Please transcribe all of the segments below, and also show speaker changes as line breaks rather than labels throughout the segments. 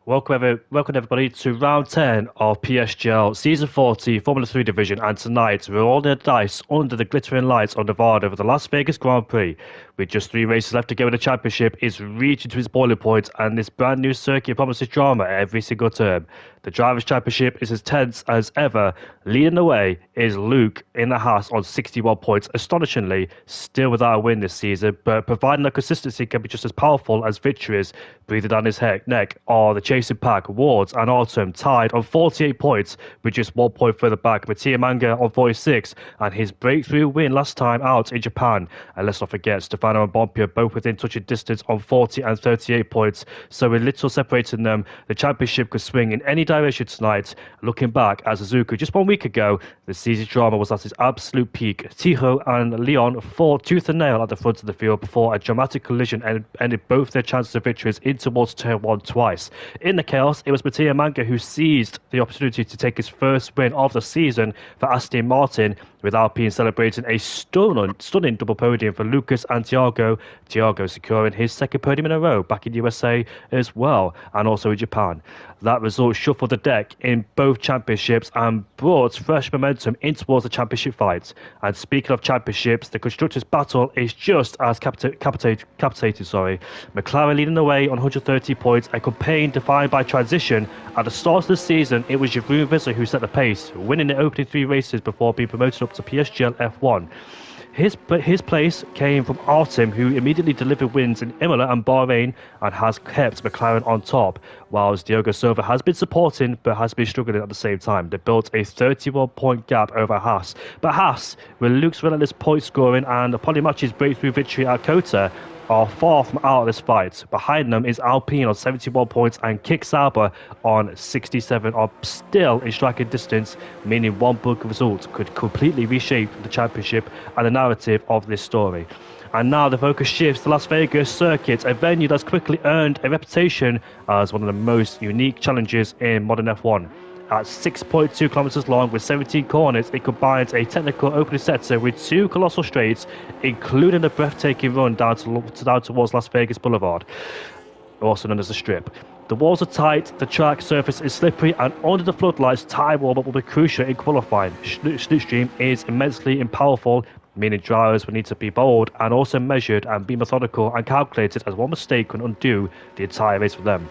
Welcome everybody to round 10 of PSGL Season 40 Formula 3 Division, and tonight we're rolling the dice under the glittering lights of Nevada for the Las Vegas Grand Prix. With just 3 races left to go in the championship, it's reaching to its boiling point, and this brand new circuit promises drama every single term. The Drivers' Championship is as tense as ever. Leading the way is Luke in the Haas on 61 points, astonishingly still without a win this season, but providing that consistency can be just as powerful as victories. Breathing down his neck are the chasing pack, Wards and Autumn tied on 48 points with just 1 point further back. Mattia Manga on 46 and his breakthrough win last time out in Japan. And let's not forget Stefano and Bompia both within touching distance on 40 and 38 points. So with little separating them, the championship could swing in any direction tonight. Looking back at Suzuka just 1 week ago, the season drama was at its absolute peak. Tijo and Leon fought tooth and nail at the front of the field before a dramatic collision ended both their chances of victories in towards turn 1 twice. In the chaos, it was Mattia Manga who seized the opportunity to take his first win of the season for Aston Martin, with Alpine celebrating a stunning double podium for Lucas and Thiago securing his second podium in a row back in USA as well, and also in Japan. That result shuffled the deck in both championships and brought fresh momentum in towards the championship fight. And speaking of championships, the constructors' battle is just as capitated. McLaren leading the way on 130 points, a campaign defined by transition. At the start of the season, it was Jeroen Visser who set the pace, winning the opening 3 races before being promoted up to PSGL F1. His place came from Artem, who immediately delivered wins in Imola and Bahrain and has kept McLaren on top, whilst Diogo Silva has been supporting but has been struggling at the same time. They built a 31-point gap over Haas. But Haas, with Luke's relentless point scoring and Polymachi's breakthrough victory at Kota, are far from out of this fight. Behind them is Alpine on 71 points and Kick Sauber on 67 are still in striking distance, meaning one big result could completely reshape the championship and the narrative of this story. And now the focus shifts to Las Vegas circuit, a venue that's quickly earned a reputation as one of the most unique challenges in modern F1. At 6.2 kilometers long with 17 corners, it combines a technical opening sector with 2 colossal straights, including a breathtaking run down towards Las Vegas Boulevard, also known as the Strip. The walls are tight, the track surface is slippery, and under the floodlights, tyre warm-up will be crucial in qualifying. Slipstream is immensely and powerful, meaning drivers will need to be bold and also measured and be methodical and calculated, as one mistake can undo the entire race for them.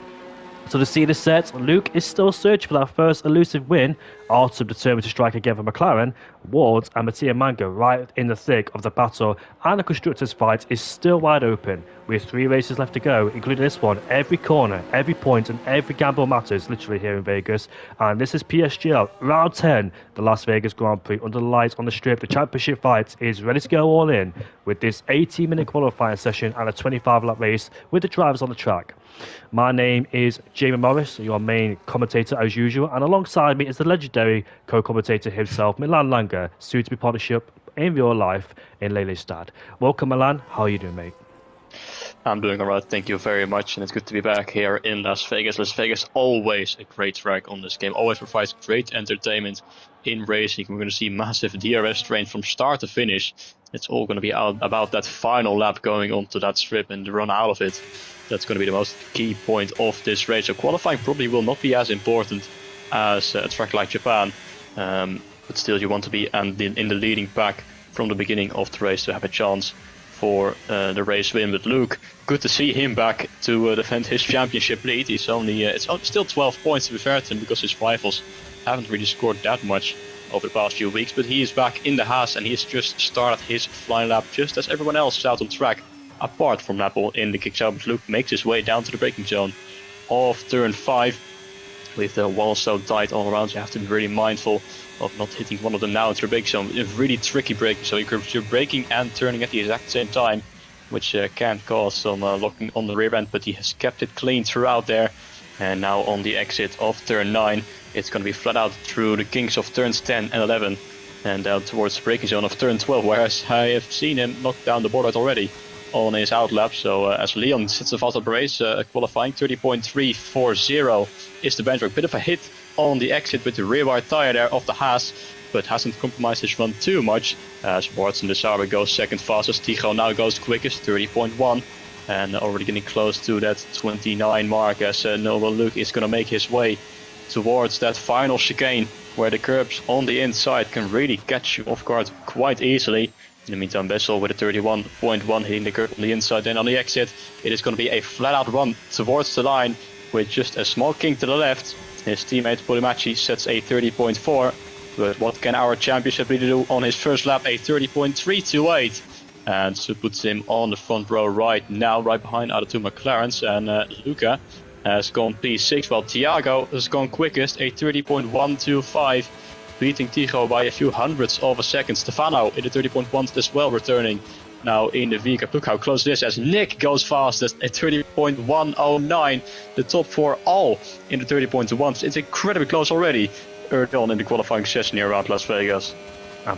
So the scene is set. Luke is still searching for that first elusive win. Artem determined to strike again for McLaren. Wards and Mattia Manga right in the thick of the battle, and the constructors' fight is still wide open. With 3 races left to go, including this one. Every corner, every point, and every gamble matters, literally here in Vegas. And this is PSGL round 10, the Las Vegas Grand Prix under the lights on the Strip. The championship fight is ready to go all in with this 18-minute qualifying session and a 25-lap race with the drivers on the track. My name is Jamie Morris, your main commentator as usual, and alongside me is the legendary co-commentator himself, Milan Langer, soon to be partnership in real life in Lelystad. Welcome, Milan. How are you doing, mate?
I'm doing alright, thank you very much, and it's good to be back here in Las Vegas. Las Vegas, always a great track on this game, always provides great entertainment in racing. We're going to see massive DRS train from start to finish. It's all going to be about that final lap going onto that strip and the run out of it. That's going to be the most key point of this race. So qualifying probably will not be as important as a track like Japan, but still you want to be in the leading pack from the beginning of the race to have a chance for the race win. But Luke, good to see him back to defend his championship lead. He's only it's still 12 points to be fair to him, because his rivals haven't really scored that much over the past few weeks. But he is back in the Haas, and he has just started his flying lap just as everyone else is out on track, apart from Napple in the kick-out. But Luke makes his way down to the braking zone of turn 5 with the wall so tight all around. You have to be really mindful of not hitting one of them now into the brake zone. It's really tricky braking, so you're braking and turning at the exact same time, which can cause some locking on the rear end, but he has kept it clean throughout there. And now on the exit of turn 9, it's going to be flat out through the kinks of turns 10 and 11 and down towards the braking zone of turn 12, whereas I have seen him knock down the board already on his outlap. So as Leon sits off the race, qualifying 30.340 is the benchmark. Bit of a hit on the exit with the rear wide tire there of the Haas, but hasn't compromised his run too much as Watson de Sauber goes second fastest. Tijo now goes quickest, 30.1. and already getting close to that 29 mark as Noble Luke is going to make his way towards that final chicane where the curbs on the inside can really catch you off guard quite easily. In the meantime, Bessel with a 31.1 hitting the curb on the inside. Then on the exit, it is going to be a flat-out run towards the line with just a small kink to the left. His teammate Polimachi sets a 30.4. But what can our championship leader do on his first lap? A 30.328. And so puts him on the front row right now, right behind other two McLarens. And Luca has gone P6, while Thiago has gone quickest, a 30.125. Beating Tigo by a few hundredths of a second. Stefano in the 30.1 as well, returning now in the VK. Look how close this is as Nick goes fastest at 30.109. The top four all in the 30.1s. It's incredibly close already early on in the qualifying session here around Las Vegas.
And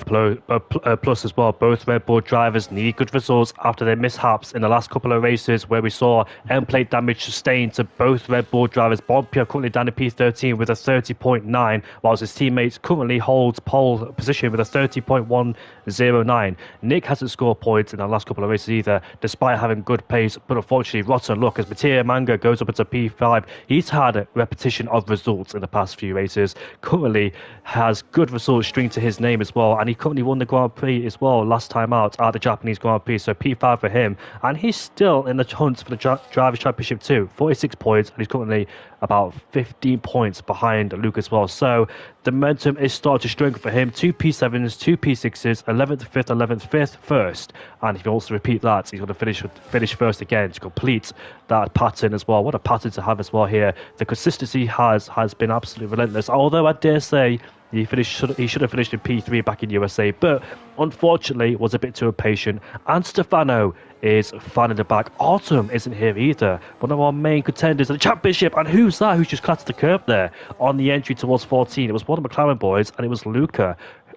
plus as well, both Red Bull drivers need good results after their mishaps in the last couple of races where we saw end plate damage sustained to both Red Bull drivers. Bompia currently down to P13 with a 30.9, whilst his teammates currently holds pole position with a 30.109. Nick hasn't scored points in the last couple of races either, despite having good pace, but unfortunately rotten luck as Mattia Manga goes up into P5. He's had a repetition of results in the past few races, currently has good results stringed to his name as well, and he currently won the Grand Prix as well last time out at the Japanese Grand Prix, so P5 for him, and he's still in the hunt for the Drivers' Championship too. 46 points, and he's currently about 15 points behind Luke as well, so the momentum is starting to strengthen for him. 2 P7s, 2 P6s, 11th, 5th, 11th, 5th, first, and if you also repeat that, he's going to finish first again to complete that pattern as well. What a pattern to have as well here. The consistency has been absolutely relentless, although I dare say he should have finished in P3 back in USA, but unfortunately was a bit too impatient. And Stefano is finding the back. Autumn isn't here either, one of our main contenders in the championship. And who's that? Who's just clattered the curb there on the entry towards 14? It was one of the McLaren boys, and it was Luca.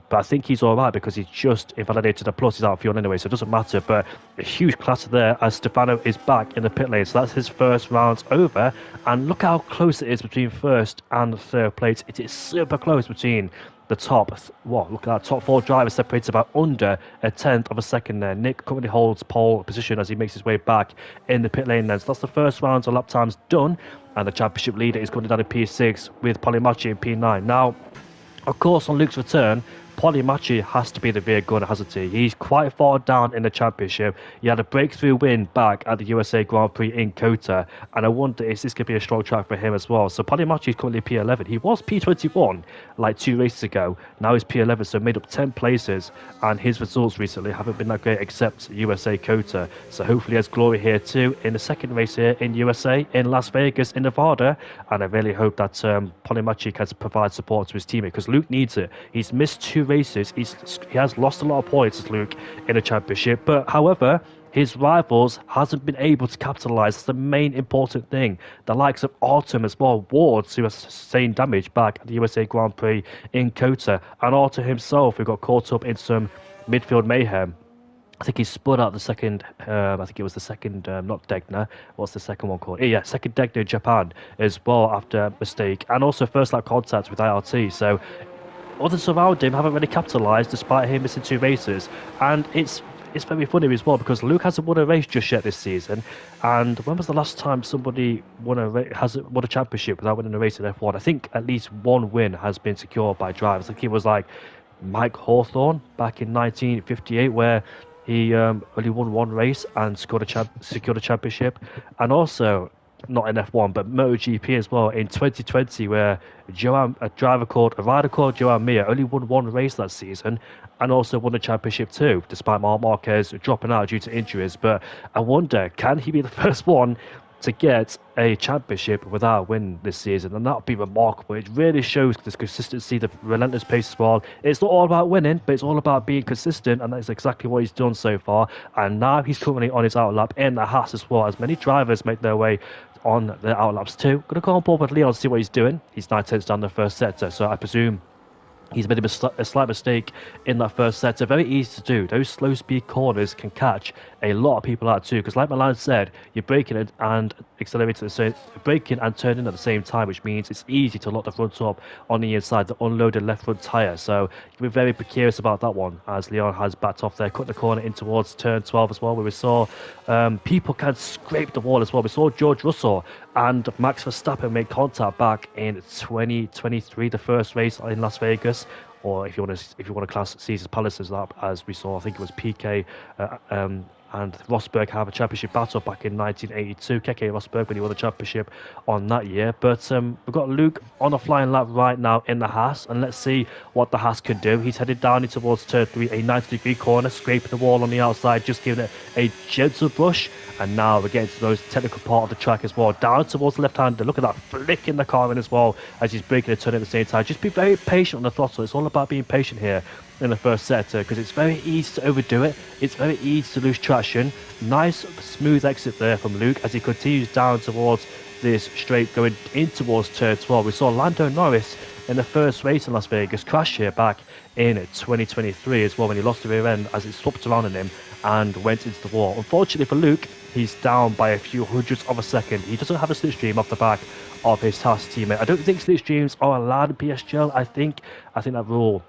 But I think he's all right because he's just invalidated the plus. He's out of fuel anyway, so it doesn't matter. But a huge clatter there as Stefano is back in the pit lane. So that's his first round over. And look how close it is between first and third place. It is super close between the top. What? Look at that. Top four drivers separated about under a tenth of a second there. Nick currently holds pole position as he makes his way back in the pit lane then. So that's the first round of lap times done. And the championship leader is going down to P6 with Polimachi in P9. Now, of course, on Luke's return, Polimachi has to be the rear gunner, hasn't he? He's quite far down in the championship. He had a breakthrough win back at the USA Grand Prix in Kota, and I wonder if this could be a strong track for him as well. So Polimachi is currently P11. He was P21 like 2 races ago. Now he's P11, so made up 10 places, and his results recently haven't been that great except USA Kota. So hopefully he has glory here too in the second race here in USA, in Las Vegas, in Nevada, and I really hope that Polimachi can provide support to his teammate because Luke needs it. He's missed 2 races. He has lost a lot of points as Luke in the championship, but however his rivals hasn't been able to capitalise. That's the main important thing. The likes of Autumn as well, Wards, who has sustained damage back at the USA Grand Prix in Kota, and Autumn himself, who got caught up in some midfield mayhem. I think he spun out the second, I think it was the second, not Degner, what's the second one called? Yeah, second Degner in Japan as well after a mistake, and also first lap contact with IRT, so others around him haven't really capitalised despite him missing 2 races, and it's very funny as well because Luke hasn't won a race just yet this season. And when was the last time somebody won a championship without winning a race in F1? I think at least one win has been secured by drivers. I think it was like Mike Hawthorne back in 1958 where he only won 1 race and secured a championship, and also not in F1 but MotoGP as well in 2020 where a rider called Joan Mir only won 1 race that season and also won a championship too, despite Marc Marquez dropping out due to injuries. But I wonder, can he be the first one to get a championship without a win this season? And that would be remarkable. It really shows this consistency, the relentless pace as well. It's not all about winning, but it's all about being consistent, and that's exactly what he's done so far. And now he's currently on his outlap in the Haas as well, as many drivers make their way on their outlaps too. Going to go on board with Leon to see what he's doing. He's 9 tenths down the first sector, so I presume He's made a slight mistake in that first set. They're very easy to do. Those slow speed corners can catch a lot of people out too. Because like Milan said, you're braking it and accelerating at the same, braking and turning at the same time, which means it's easy to lock the front up on the inside, the unloaded left front tyre. So you can be very precarious about that one, as Leon has backed off there, cut the corner in towards turn 12 as well, where we saw people can scrape the wall as well. We saw George Russell and Max Verstappen make contact back in 2023, the first race in Las Vegas, or if you want to class Caesar's Palace as we saw, I think it was PK and Rosberg have a championship battle back in 1982. Keke Rosberg when he won the championship on that year. But we've got Luke on a flying lap right now in the Haas, and let's see what the Haas can do. He's headed down towards turn 3, a 90-degree corner, scraping the wall on the outside, just giving it a gentle brush. And now we're getting to the most technical part of the track as well. Down towards the left-hander. Look at that flick in the car in as well as he's braking and turning at the same time. Just be very patient on the throttle. It's all about being patient here in the first sector because it's very easy to overdo it. It's very easy to lose traction. Nice, smooth exit there from Luke as he continues down towards this straight going in towards turn 12. We saw Lando Norris in the first race in Las Vegas crash here back in 2023 as well when he lost the rear end as it swapped around on him and went into the wall. Unfortunately for Luke, he's down by a few hundredths of a second. He doesn't have a slipstream off the back of his Haas teammate. I don't think slipstreams are allowed in PSGL. I think that rule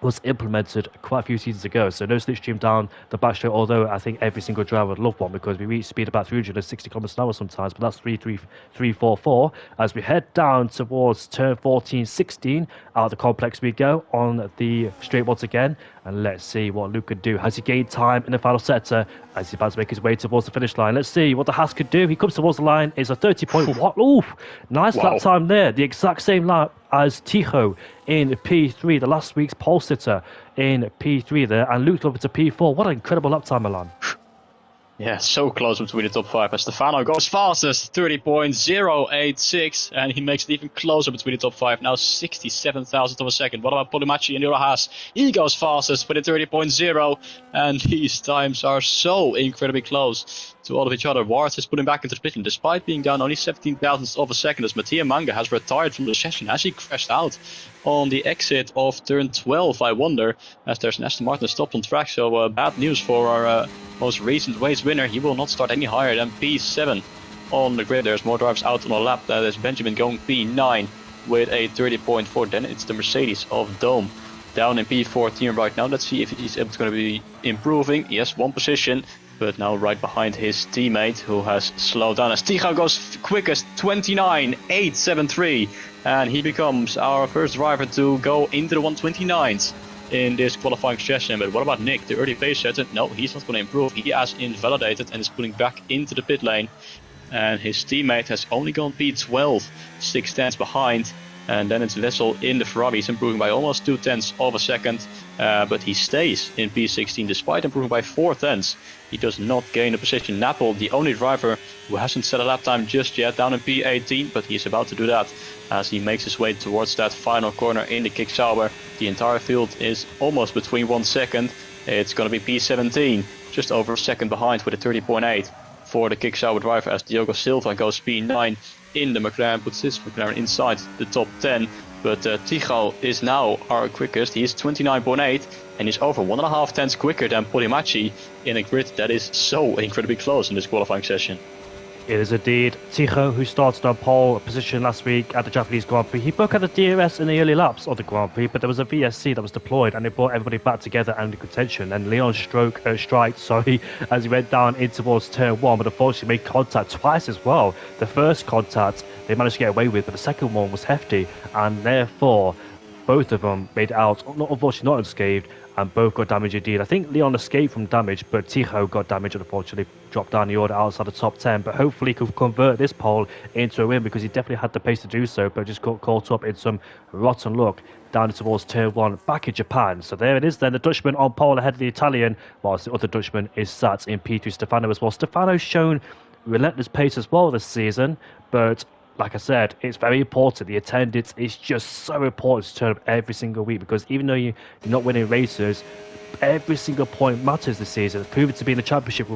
was implemented quite a few seasons ago, so no slipstream down the back straight, although I think every single driver would love one because we reach speed about 360 kilometers an hour sometimes, but that's 344 as we head down towards turn 14-16. Out of the complex we go on the straight once again, and let's see what Luke could do. Has he gained time in the final sector as he's about to make his way towards the finish line? Let's see what the Haas could do. He comes towards the line. It's a 30.1. Oof, nice lap time there. The exact same lap as Ticho in P3, the last week's pole sitter in P3 there, and Luke over to P4. What an incredible lap time, Milan.
Yeah, so close between the top 5 as Stefano goes fastest, 30.086, and he makes it even closer between the top 5, now 67,000th of a second. What about Polimachi and Nura Haas? He goes fastest with a 30.0, and these times are so incredibly close to all of each other. Ward is putting back into the pit lane despite being down only 17,000th of a second as Mattia Manga has retired from the session. Has he crashed out on the exit of turn 12, I wonder, as there's an Aston Martin stopped on track, so bad news for our most recent race winner. He will not start any higher than P7 on the grid. There's more drivers out on the lap. There's Benjamin going P9 with a 30.4. Then it's the Mercedes of Dome down in P14 right now. Let's see if he's going to be improving. Yes, one position, but now right behind his teammate who has slowed down as Tiga goes quickest, 29.873, and he becomes our first driver to go into the 129s in this qualifying session. But what about Nick, the early pace setter? No, he's not going to improve. He has invalidated and is pulling back into the pit lane, and his teammate has only gone P12, 6 tenths behind. And then it's Vessel in the Ferrari. He's improving by almost 2 tenths of a second, but he stays in P16 despite improving by 4 tenths. He does not gain a position. Napple, the only driver who hasn't set a lap time just yet, down in P18, but he's about to do that as he makes his way towards that final corner in the kick Sauber. The entire field is almost between 1 second. It's going to be P17, just over a second behind with a 30.8 for the kick Sauber driver as Diogo Silva goes P9 in the McLaren, puts his McLaren inside the top 10. But Tigo is now our quickest. He is 29.8 and he's over 1.5 tenths quicker than Polimachi in a grid that is so incredibly close in this qualifying session.
It is indeed Ticho who started on pole position last week at the Japanese Grand Prix. He broke out the DRS in the early laps of the Grand Prix, but there was a VSC that was deployed and it brought everybody back together and into contention. And Leon striked as he went down in towards turn 1, but unfortunately made contact twice as well. The first contact they managed to get away with, but the second one was hefty, and therefore both of them made it out, unfortunately not unscathed, and both got damage indeed. I think Leon escaped from damage, but Ticho got damage and unfortunately dropped down the order outside the top 10. But hopefully he could convert this pole into a win because he definitely had the pace to do so, but just got caught up in some rotten luck down towards turn 1 back in Japan. So there it is then, the Dutchman on pole ahead of the Italian, whilst the other Dutchman is sat in P3, Stefano as well. Stefano's shown relentless pace as well this season, but like I said, it's very important. The attendance is just so important to turn up every single week because even though you're not winning races, Every single point matters this season. It's proven to be in the championship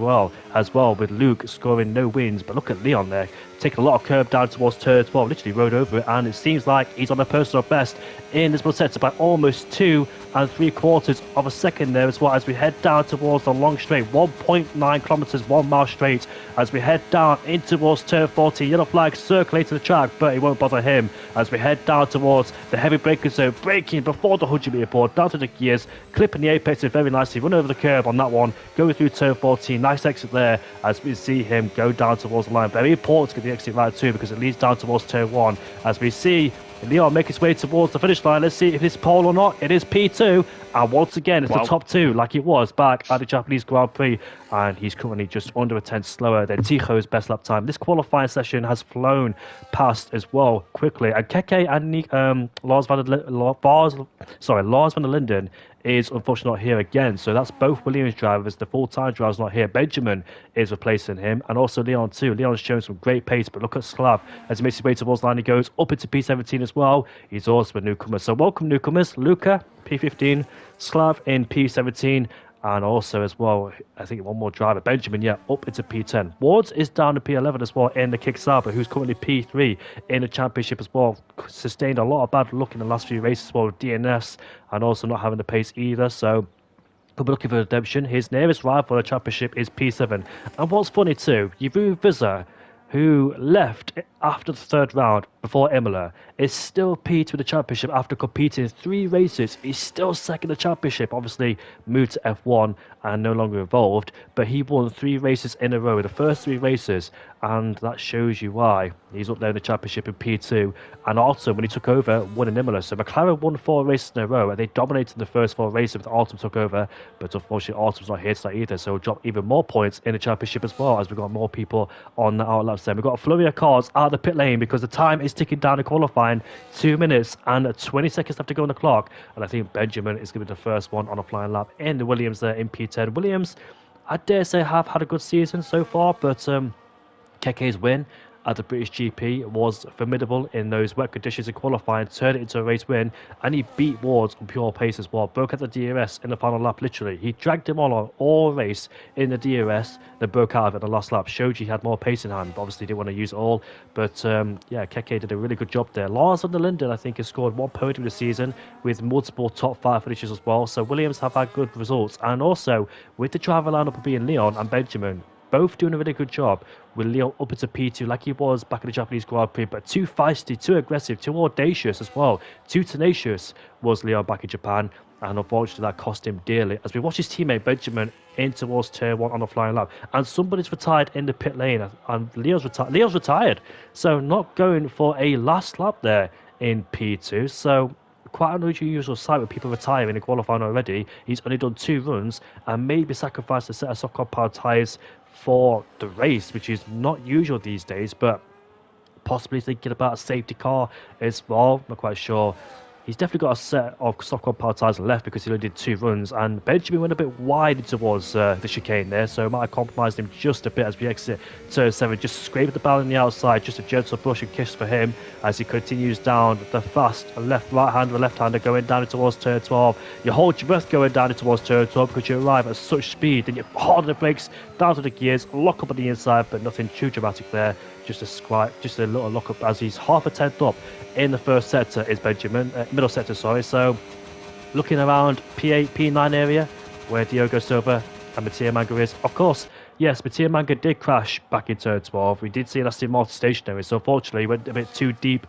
as well, with Luke scoring no wins. But look at Leon there, taking a lot of curve down towards turn 12, literally rode over it, and it seems like he's on a personal best in this sector by almost 2 3/4 of a second there as well, as we head down towards the long straight, 1.9 kilometers, 1 mile straight, as we head down in towards turn 14. Yellow flag circulating the track, but it won't bother him as we head down towards the heavy braking zone, braking before the 100-meter board, down to the gears, clipping the apex very nicely, run over the curb on that one, going through turn 14. Nice exit there as we see him go down towards the line. Very important to get the exit right too, because it leads down towards turn 1 as we see Leon make his way towards the finish line. Let's see if it's pole or not. It is P2, and once again it's the top 2 like it was back at the Japanese Grand Prix, and he's currently just under a tenth slower than Ticho's best lap time. This qualifying session has flown past as well quickly, and Keke and Lars van der Linden is unfortunately not here again, so that's both Williams drivers. The full-time driver's not here. Benjamin is replacing him, and also Leon too. Leon's shown some great pace, but look at Slav as he makes his way towards the line. He goes up into P17 as well. He's also a newcomer, so welcome newcomers. Luca P15, Slav in P17, and also as well, I think one more driver, Benjamin, up into P10. Wards is down to P11 as well in the Kickstarter, who's currently P3 in the championship as well. Sustained a lot of bad luck in the last few races as well with DNS, and also not having the pace either, so could be looking for redemption. His nearest rival for the championship is P7. And what's funny too, Jeroen Visser, who left after the third round before Imola, is still P2 in the championship after competing 3 races. He's still second in the championship, obviously moved to F1 and no longer involved, but he won 3 races in a row, the first 3 races, and that shows you why. He's up there in the championship in P2, and also when he took over, won in Imola. So McLaren won 4 races in a row, and they dominated the first 4 races with Autumn took over, but unfortunately Autumn's not here tonight either, so we'll drop even more points in the championship as well, as we've got more people on the outlaps there. We've got a flurry of cars out of the pit lane because the time is ticking down in qualifying. 2 minutes and 20 seconds left to go on the clock, and I think Benjamin is going to be the first one on a flying lap in the Williams there in P10. Williams, I dare say, have had a good season so far, but Keke's win at the British GP was formidable in those wet conditions in qualifying, turned it into a race win, and he beat Wards on pure pace as well. Broke out the DRS in the final lap, literally. He dragged him on all race in the DRS, then broke out of it in the last lap. Showed he had more pace in hand, but obviously didn't want to use it all. But Keke did a really good job there. Lars van der Linden, I think, has scored 1 podium this season with multiple top 5 finishes as well. So Williams have had good results, and also with the driver lineup being Leon and Benjamin, both doing a really good job, with Leon up into P2 like he was back in the Japanese Grand Prix, but too feisty, too aggressive, too audacious as well. Too tenacious was Leon back in Japan, and unfortunately that cost him dearly. As we watch his teammate Benjamin in towards turn 1 on a flying lap, and somebody's retired in the pit lane, and Leo's retired, so not going for a last lap there in P2, so quite an unusual sight with people retiring in qualifying already. He's only done 2 runs and maybe sacrificed a set of soft compound tyres for the race, which is not usual these days, but possibly thinking about a safety car as well. Not quite sure. He's definitely got a set of soft compound tyres left because he only did 2 runs, and Benjamin went a bit wide towards the chicane there, so might have compromised him just a bit as we exit turn 7. Just scraped the barrel on the outside, just a gentle brush and kiss for him as he continues down the fast left-hander going down towards turn 12. You hold your breath going down towards turn 12 because you arrive at such speed, and you hard on the brakes, down to the gears, lock up on the inside, but nothing too dramatic there. Just a little lock up as he's half a tenth up in the first sector is Benjamin, middle sector, sorry. So looking around P8, P9 area where Diogo Silva and Mattia Manga is. Of course, yes, Mattia Manga did crash back in turn 12. We did see an Aston Martin stationary, so unfortunately he went a bit too deep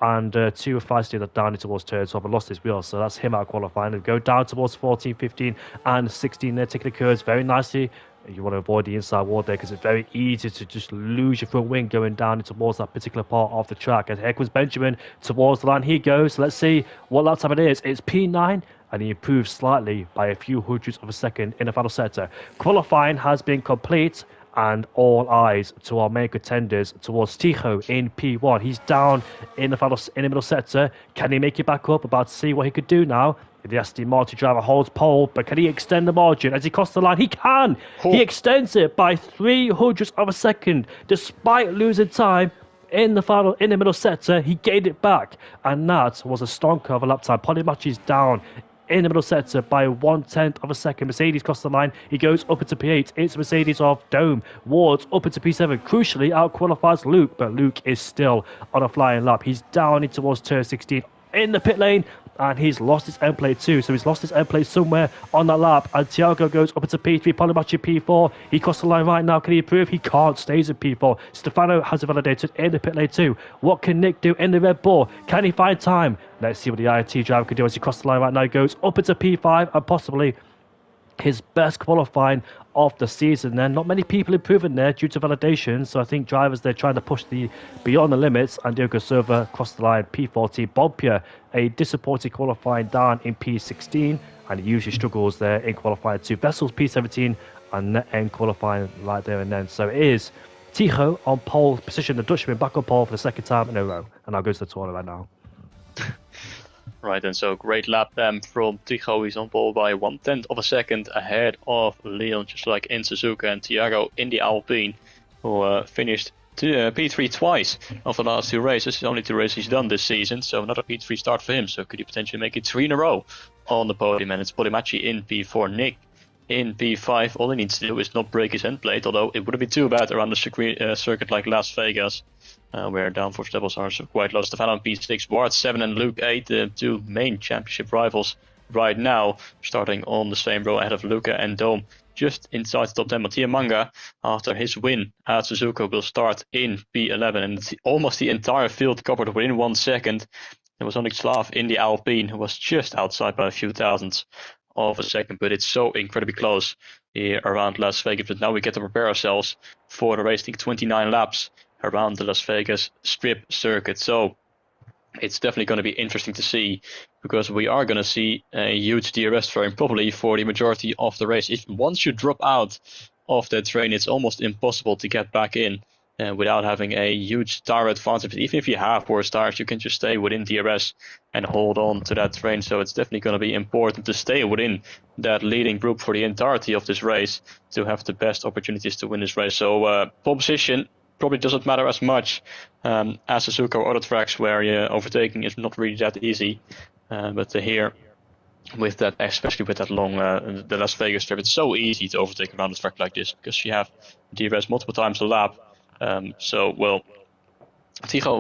and too feisty down towards turn 12 and lost his wheel. So that's him out of qualifying. And go down towards 14, 15 and 16 there, taking the curves very nicely. You want to avoid the inside wall there because it's very easy to just lose your front wing going down towards that particular part of the track. And here comes Benjamin towards the line. He goes. Let's see what lap time it is. It's P9, and he improves slightly by a few hundredths of a second in the final sector. Qualifying has been complete, and all eyes to our main contenders towards Ticho in P1. He's down in the middle sector. Can he make it back up? About to see what he could do now. The Aston Martin driver holds pole, but can he extend the margin as he crosses the line? He can! He extends it by 300ths of a second, despite losing time in the middle sector. He gained it back, and that was a stonker of a lap time. Polymatch is down in the middle sector by 1/10 of a second. Mercedes crossed the line. He goes up into P8. It's Mercedes of Dome. Wards up into P7. Crucially, out qualifies Luke, but Luke is still on a flying lap. He's down in towards turn 16 in the pit lane, and he's lost his end plate too. So he's lost his end plate somewhere on that lap. And Thiago goes up into P3, Polymachi P4. He crossed the line right now. Can he improve? He can't. Stays in P4. Stefano has a validated in the pit lane too. What can Nick do in the Red Bull? Can he find time? Let's see what the IIT driver can do as he crosses the line right now. He goes up into P5 and possibly his best qualifying of the season. Then not many people improving there due to validation, so I think drivers they're trying to push the beyond the limits. And Diogo Silva crossed the line P14. Bompia, a disappointing qualifying down in P16, and he usually struggles there in qualifying too. Vessels P17 and net end qualifying right there and then. So it is Ticho on pole position, the Dutchman back on pole for the second time in a row, and I'll go to the tournament right now.
Right, and so great lap from Ticho. He's on pole by 1/10 of a second ahead of Leon, just like in Suzuka, and Thiago in the Alpine, who finished P3 twice of the last two races. It's only two races he's done this season, so another P3 start for him. So could he potentially make it 3 in a row on the podium? And it's Polimachi in P4, Nick in P5. All he needs to do is not break his end plate, although it wouldn't be too bad around a circuit like Las Vegas, where downforce levels are quite low. Stefano in P6, Ward 7 and Luke 8, the two main championship rivals right now, starting on the same row ahead of Luca and Dome. Just inside the top 10, Mattia Manga, after his win at Suzuka, will start in P11, and it's almost the entire field covered within 1 second. There was only Slav in the Alpine, who was just outside by a few thousandths of a second, but it's so incredibly close here around Las Vegas. But now we get to prepare ourselves for the race. I think 29 laps around the Las Vegas Strip circuit. So it's definitely going to be interesting to see, because we are going to see a huge DRS train probably for the majority of the race. If once you drop out of that train, it's almost impossible to get back in without having a huge tire advantage. But even if you have worse tires, you can just stay within DRS and hold on to that train. So it's definitely going to be important to stay within that leading group for the entirety of this race to have the best opportunities to win this race. So pole position probably doesn't matter as much as Suzuka or other tracks where overtaking is not really that easy. But here, with that, especially with that long the Las Vegas strip, it's so easy to overtake around a track like this, because you have DRS multiple times a lap. Ticho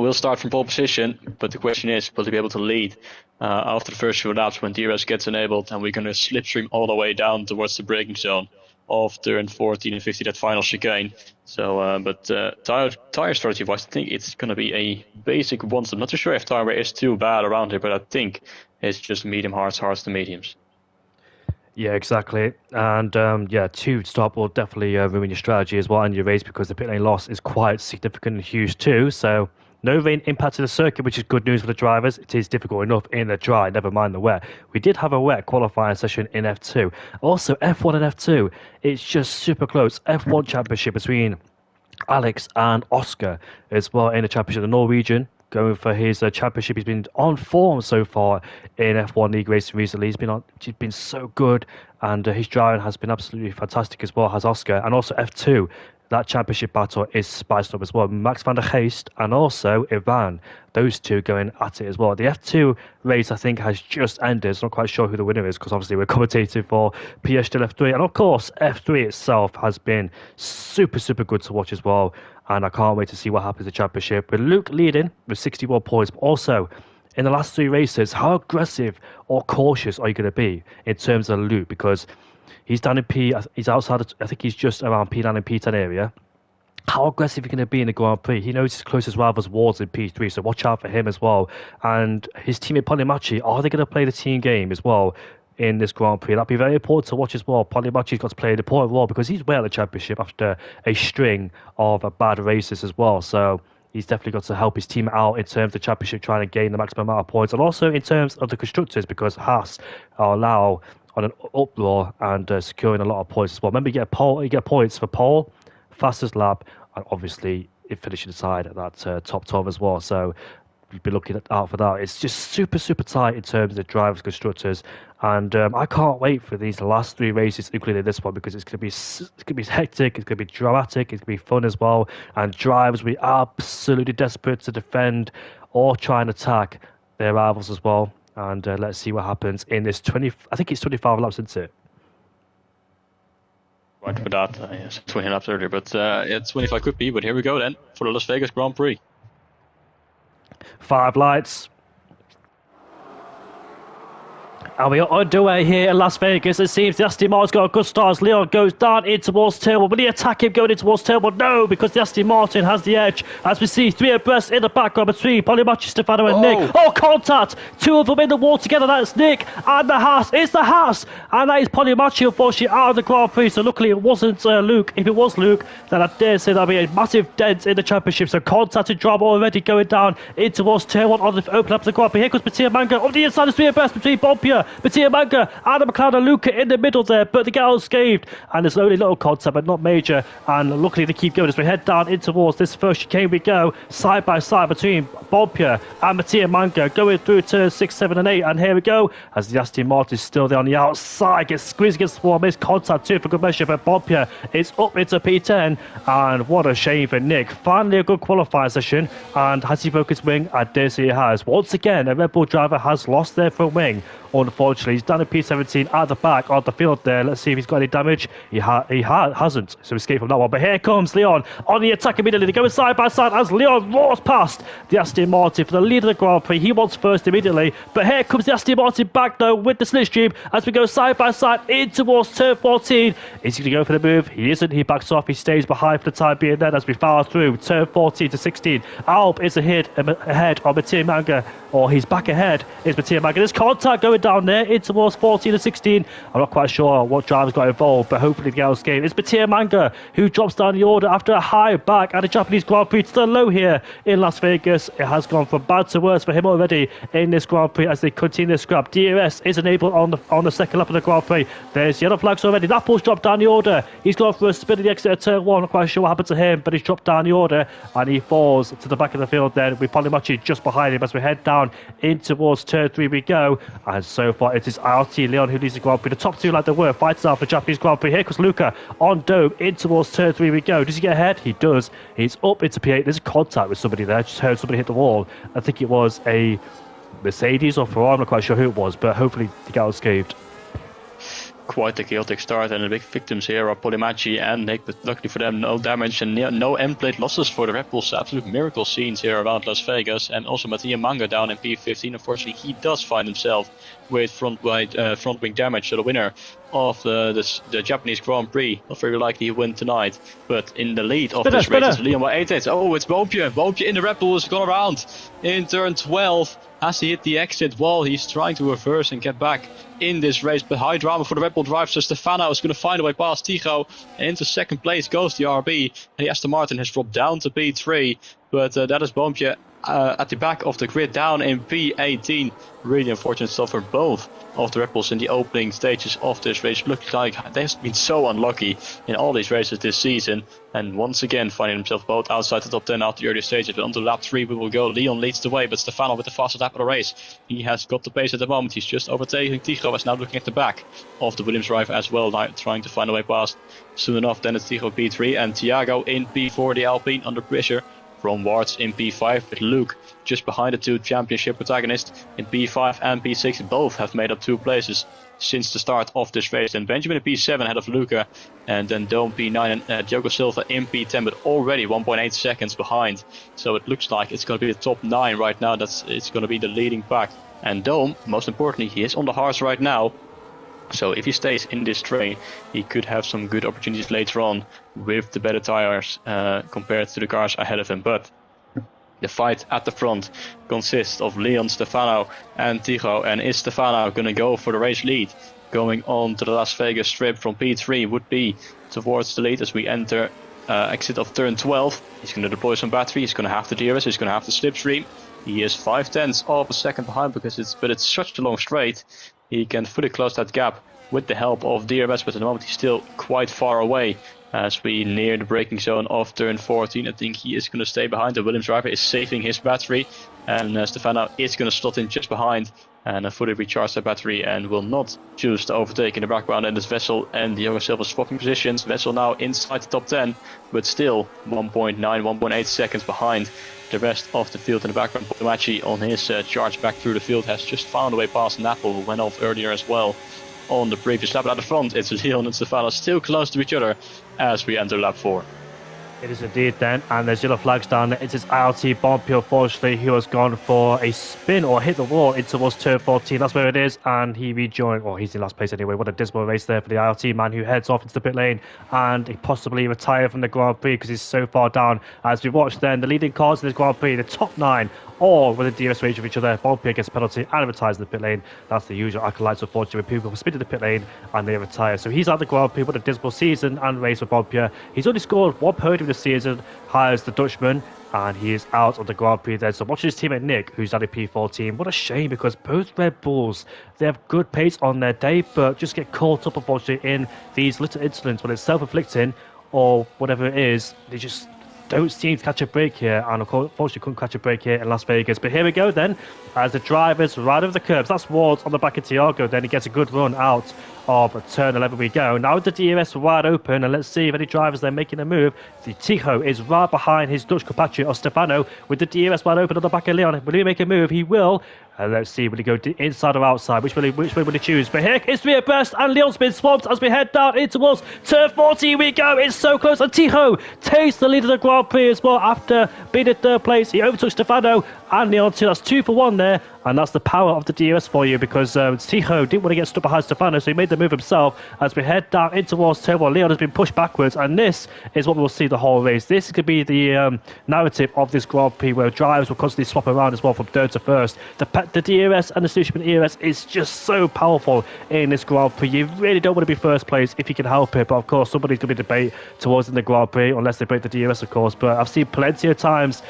will start from pole position, but the question is, will he be able to lead after the first few laps when DRS gets enabled, and we're going to slipstream all the way down towards the braking zone of turn 14 and 50, that final chicane. So, tire strategy wise, I think it's going to be a basic one. I'm not too sure if tire wear is too bad around here, but I think it's just medium hards to mediums.
Yeah, exactly. And two stop will definitely ruin your strategy as well and your race, because the pit lane loss is quite significant and huge too. So no rain impacted the circuit, which is good news for the drivers. It is difficult enough in the dry, never mind the wet. We did have a wet qualifying session in F2. Also, F1 and F2, it's just super close. F1 championship between Alex and Oscar as well in the championship. The Norwegian going for his championship. He's been on form so far in F1 League racing recently. He's been so good, and his driving has been absolutely fantastic as well, has Oscar. And also F2, that championship battle is spiced up as well. Max van der Geest and also Ivan, those two going at it as well. The F2 race, I think, has just ended. So I'm not quite sure who the winner is, because obviously we're commentating for PSGL F3. And of course, F3 itself has been super, super good to watch as well. And I can't wait to see what happens in the championship, with Luke leading with 61 points. But also, in the last 3 races, how aggressive or cautious are you going to be in terms of Luke? Because he's down in he's outside, I think he's just around P9 and P10 area. How aggressive are you going to be in the Grand Prix? He knows his closest rivals Wards in P3, so watch out for him as well. And his teammate Polymachi, are they going to play the team game as well in this Grand Prix? That'd be very important to watch as well. Polymachi's got to play an important role, because he's well at the championship after a string of bad races as well. So he's definitely got to help his team out in terms of the championship, trying to gain the maximum amount of points, and also in terms of the constructors, because Haas are now on an uproar and securing a lot of points as well. Remember, you get points for pole, fastest lap, and obviously it finishes inside at that top 12 as well. So you'd be looking out for that. It's just super, super tight in terms of the drivers, constructors, and I can't wait for these last 3 races, including this one, because it's going to be hectic, it's going to be dramatic, it's going to be fun as well, and drivers will be absolutely desperate to defend or try and attack their rivals as well. And let's see what happens in this 20. I think it's 25 laps, isn't it?
Right for that, yes, 20 laps earlier, but yeah, 25 could be. But here we go then for the Las Vegas Grand Prix.
5 lights. And we are underway here in Las Vegas. It seems the Aston Martin's got a good start as Leon goes down in towards turn 1. Will he attack him going in towards turn 1? No, because the Aston Martin has the edge. As we see 3 abreast in the background between Polymachi, Stefano and Nick. Oh, contact! 2 of them in the wall together. That's Nick and the Haas. It's the Haas! And that is Polymachi, unfortunately, out of the Grand Prix. So luckily it wasn't Luke. If it was Luke, then I dare say that'll be a massive dent in the championship. So contact and drama already going down in towards turn 1 on the open up the Grand Prix. Here comes Mattia Manga on the inside of 3 abreast between Bompier, Mattia Manga, Adam McLeod and Luca in the middle there, but they get unscathed, and there's only little contact but not major, and luckily they keep going as we head down in towards this first chicane. We go side by side between Bompier and Mattia Manga going through turns 6, 7 and 8, and here we go as the Aston Martin is still there on the outside, gets squeezed against the wall, makes contact too for good measure, but Bompier is up into P10, and what a shame for Nick. Finally a good qualifying session, and has he broke his wing? I dare say he has. Once again a Red Bull driver has lost their front wing. Unfortunately, he's down in P17 at the back of the field there. Let's see if he's got any damage. He hasn't, so escape from that one. But here comes Leon on the attack immediately. They're going side by side as Leon roars past the Aston Martin for the lead of the Grand Prix. He wants first immediately. But here comes the Aston Martin back, though, with the slipstream as we go side by side in towards turn 14. Is he going to go for the move? He isn't. He backs off. He stays behind for the time being then as we foul through turn 14 to 16. Alp is ahead of Mattia Manga, or he's back ahead. Is Mattia Manga. There's contact going down there in towards 14 and 16. I'm not quite sure what drivers got involved, but hopefully the girls game. It's Mattia Manga who drops down the order after a high back at a Japanese Grand Prix to the low here in Las Vegas. It has gone from bad to worse for him already in this Grand Prix as they continue their scrap. DRS is enabled on the second lap of the Grand Prix. There's yellow flags already. Naples dropped down the order. He's gone for a spin at the exit of turn 1. Not quite sure what happened to him, but he's dropped down the order and he falls to the back of the field then with Polymachi just behind him as we head down in towards turn 3 we go. And so far it is RT Leon who leads the Grand Prix. The top 2 like they were fights out for the Japanese Grand Prix. Here comes Luca on Dome in towards turn 3 we go. Does he get ahead? He does. He's up into P8. There's a contact with somebody there. Just heard somebody hit the wall. I think it was a Mercedes or Ferrari. I'm not quite sure who it was, but hopefully they got unscathed.
Quite a chaotic start, and the big victims here are Polymachi and Nick, but luckily for them, no damage and no end plate losses for the Red Bulls. Absolute miracle scenes here around Las Vegas, and also Mattia Manga down in P15. Unfortunately, he does find himself with front wing damage, so the winner of the Japanese Grand Prix, not very likely he win tonight, but in the lead of this race is Leon by 8-8. Oh, it's Bompier. Bompier in the Red Bull has gone around in turn 12. Has he hit the exit wall? He's trying to reverse and get back in this race, but high drama for the Red Bull drive. So Stefano is going to find a way past Tigo, and into second place goes the RB, and the Aston Martin has dropped down to P3, but that is Bompier at the back of the grid down in P18. Really unfortunate stuff for both of the Red Bulls in the opening stages of this race. Looks like they've been so unlucky in all these races this season, and once again finding themselves both outside the top 10 after the early stages. But onto lap 3 we will go. Leon leads the way, but Stefano with the fastest lap of the race. He has got the pace at the moment. He's just overtaking Tigo. Is now looking at the back of the Williams driver as well, now trying to find a way past. Soon enough then it's Tigo P3 and Thiago in P4, the Alpine under pressure from Wards in P5, with Luke just behind the 2 championship protagonists in P5 and P6. Both have made up 2 places since the start of this race. And Benjamin in P7 ahead of Luca, and then Dome P9 and Diogo Silva in P10, but already 1.8 seconds behind. So it looks like it's going to be the top 9 right now. It's going to be the leading pack. And Dome, most importantly, he is on the hards right now. So if he stays in this train, he could have some good opportunities later on with the better tires compared to the cars ahead of him. But the fight at the front consists of Leon, Stefano and Tigo. And is Stefano going to go for the race lead? Going on to the Las Vegas strip from P3 would be towards the lead as we enter exit of turn 12. He's going to deploy some battery. He's going to have the DRS. He's going to have the slipstream. He is 0.5 of a second behind because it's such a long straight. He can fully close that gap with the help of DRS, but at the moment he's still quite far away as we near the braking zone of turn 14. I think he is going to stay behind. The Williams driver is saving his battery, and Stefano is going to slot in just behind and fully recharged their battery and will not choose to overtake in the background. And this Vessel and Diogo Silva swapping positions. Vessel now inside the top 10, but still 1.9, 1.8 seconds behind the rest of the field in the background. Potomachi on his charge back through the field has just found a way past Napple, who went off earlier as well on the previous lap. But at the front, it's Leon and Stefano still close to each other as we enter lap 4.
It is indeed then, and there's yellow flags down there. It is ILT Bumpy, unfortunately. He was gone for a spin or hit the wall in towards turn 14. That's where it is, and he rejoined, or he's in last place anyway. What a dismal race there for the ILT man, who heads off into the pit lane and he possibly retire from the Grand Prix because he's so far down. As we watch then, the leading cars in this Grand Prix, the top 9, all with a DRS range of each other. Bumpy gets a penalty and retires in the pit lane. That's the usual acolytes, unfortunately, when people spin to the pit lane and they retire. So he's out the Grand Prix. What a dismal season and race for Bumpy. He's only scored one podium this season, high as the Dutchman, and he is out of the Grand Prix there. So watch his teammate Nick, who's at a P14. What a shame, because both Red Bulls, they have good pace on their day, but just get caught up, unfortunately, in these little incidents when it's self-inflicting or whatever it is. They just don't seem to catch a break here, and unfortunately couldn't catch a break here in Las Vegas. But here we go then, as the drivers ride over the curbs. That's Wards on the back of Thiago. Then he gets a good run out of turn 11 we go. Now with the DRS wide open, and let's see if any drivers they're making a move. The Tijo is right behind his Dutch compatriot of Stefano with the DRS wide open on the back of Leon. Will he make a move? He will. Let's see, will he go inside or outside? Which way will he choose? But here is three abreast, and Leon's been swamped as we head down in towards turn 40 we go. It's so close, and Tijo takes the lead of the Grand Prix as well after being in third place. He overtook Stefano and Leon too. That's 2 for 1 there, and that's the power of the DRS for you, because Tijo didn't want to get stuck behind Stefano, so he made the move himself. As we head down in towards turn 1, Leon has been pushed backwards, and this is what we'll see the whole race. This could be the narrative of this Grand Prix, where drivers will constantly swap around as well from third to first. The DRS and the solution with ERS is just so powerful in this Grand Prix. You really don't want to be first place if you can help it, but of course somebody's going to be debate towards in the Grand Prix, unless they break the DRS, of course. But I've seen plenty of times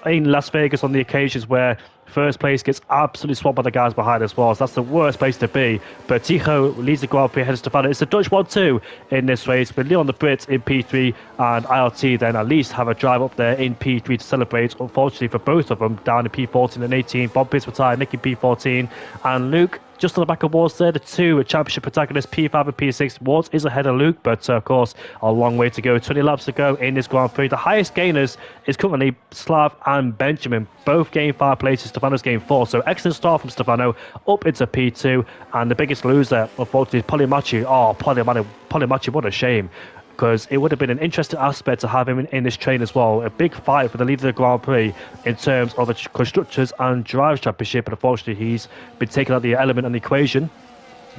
in Las Vegas on the occasions where first place gets absolutely swamped by the guys behind as well. So that's the worst place to be. But Tijo leads the Grand Prix ahead of Stefano. It's the Dutch 1-2 in this race, with Leon the Brit in P3 and ILT then at least have a drive up there in P3 to celebrate. Unfortunately for both of them, down in P14 and 18. Bob Pitts retired, Nick in P14, and Luke just on the back of Wards there, the two championship protagonists, P5 and P6. Wards is ahead of Luke, but of course, a long way to go. 20 laps to go in this Grand Prix. The highest gainers is currently Slav and Benjamin. Both gained 5 places. Stefano's gained 4. So excellent start from Stefano up into P2. And the biggest loser, unfortunately, is Polymachi. Oh, Polymachi, what a shame, because it would have been an interesting aspect to have him in this train as well. A big fight for the lead of the Grand Prix in terms of the Constructors and Drivers' Championship, but unfortunately he's been taken out of the element and the equation.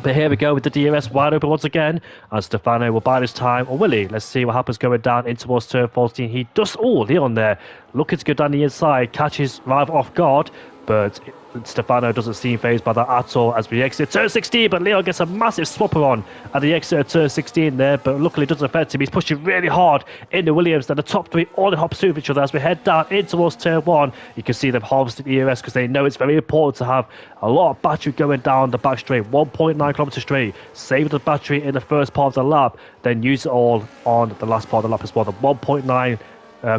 But here we go with the DRS wide open once again, and Stefano will buy his time, or will he? Let's see what happens going down in towards turn 14. He does, Leon there, looking to go down the inside, catches rival off guard, but Stefano doesn't seem fazed by that at all as we exit turn 16. But Leon gets a massive swapper on at the exit of turn 16 there, but luckily it doesn't affect him. He's pushing really hard into Williams. Then the top 3 all in hop pursuit of each other as we head down in towards turn 1. You can see them harvesting ERS because they know it's very important to have a lot of battery going down the back straight, 1.9 kilometers straight. Save the battery in the first part of the lap, then use it all on the last part of the lap as well. The 1.9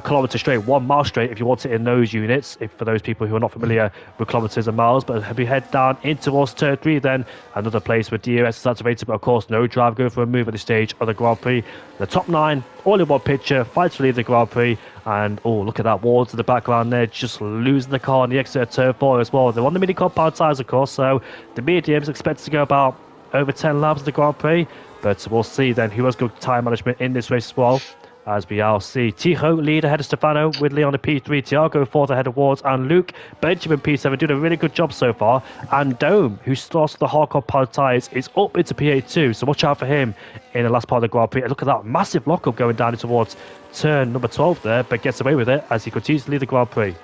kilometre straight, 1 mile straight if you want it in those units, if for those people who are not familiar with kilometres and miles. But if we head down in towards turn 3, then another place where DRS is activated, but of course no drive going for a move at this stage of the Grand Prix. The top 9 all in one picture, fights to leave the Grand Prix, and look at that, Wards in the background there, just losing the car on the exit of turn 4 as well. They're on the mini compound tyres, of course, so the mediums expected to go about over 10 laps of the Grand Prix, but we'll see then who has good time management in this race as well. As we all see, Tijo lead ahead of Stefano with Leon at P3, Thiago 4th ahead of Wards, and Luke Benjamin P7 doing a really good job so far. And Dome, who starts the hard compound tyres, is up into P8 too, so watch out for him in the last part of the Grand Prix. Look at that massive lockup going down towards turn number 12 there, but gets away with it as he continues to lead the Grand Prix.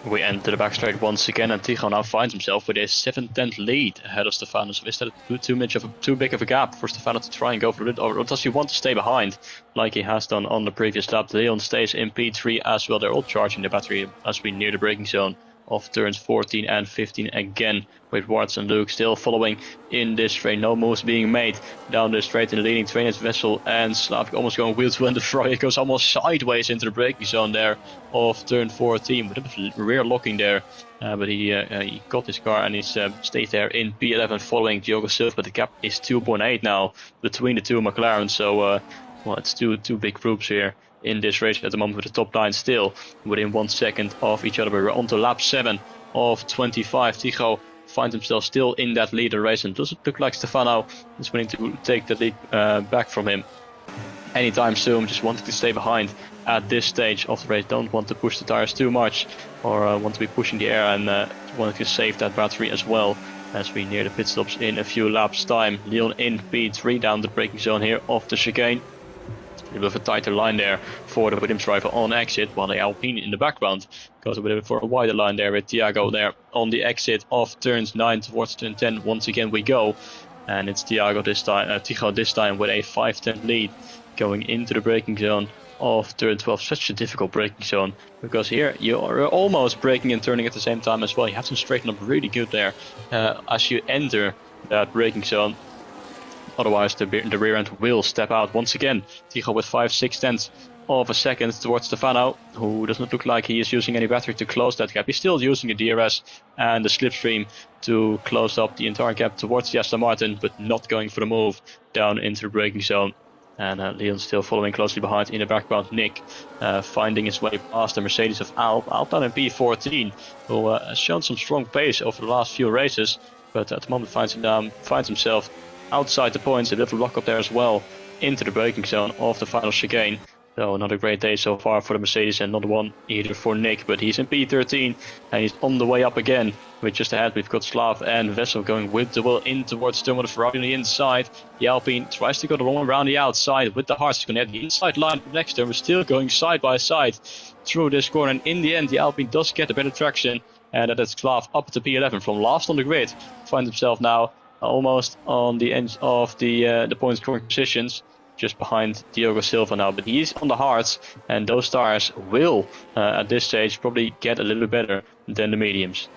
We enter the back straight once again, and Tijo now finds himself with a 7/10 lead ahead of Stefano. So is that too big of a gap for Stefano to try and go for it, or does he want to stay behind like he has done on the previous lap? Leon stays in P3 as well. They're all charging the battery as we near the braking zone of turns 14 and 15 again, with Warts and Luke still following in this straight. No moves being made down the straight in the leading train. It's Vessel and Slav almost going wheel to end the fry. It goes almost sideways into the braking zone there of turn 14 with a rear locking there. But he got his car and he's stays there in P11 following Diogo Silva. But the gap is 2.8 now between the two McLarens. So well, it's two big groups here in this race at the moment, with the top line still within 1 second of each other. We're on to lap 7 of 25. Tycho finds himself still in that leader race, and doesn't look like Stefano is willing to take the lead back from him anytime soon. Just wanted to stay behind at this stage of the race. Don't want to push the tires too much, or want to be pushing the air, and wanted to save that battery as well as we near the pit stops in a few laps time. Leon in P3 down the braking zone here off the chicane. A bit of a tighter line there for the Williams driver on exit, while the Alpine in the background goes a bit for a wider line there with Thiago there on the exit of turns 9 towards turn 10. Once again we go, and it's Thiago this time, Tycho this time with a 5-10 lead going into the braking zone of turn 12. Such a difficult braking zone, because here you are almost braking and turning at the same time as well. You have to straighten up really good there as you enter that braking zone. Otherwise the rear end will step out once again. Tycho with 5/6 of a second towards Stefano, who doesn't look like he is using any battery to close that gap. He's still using a DRS and the slipstream to close up the entire gap towards the Aston Martin, but not going for the move down into the braking zone. And Leon still following closely behind in the background. Nick finding his way past the Mercedes of Alp down in P14, who has shown some strong pace over the last few races, but at the moment finds himself outside the points. A little lock up there as well into the braking zone of the final chicane. So not a great day so far for the Mercedes, and not one either for Nick, but he's in P13 and he's on the way up again. With just ahead we've got Slav and Vessel going with the wheel in towards turn with the Ferrari on the inside. The Alpine tries to go the long around the outside with the Hearts. He's going to have the inside line next turn. We're still going side by side through this corner, and in the end the Alpine does get a better traction, and that is Slav up to P11 from last on the grid. Finds himself now almost on the end of the point scoring positions, just behind Diogo Silva now, but he's on the hards, and those tires will at this stage probably get a little bit better than the mediums.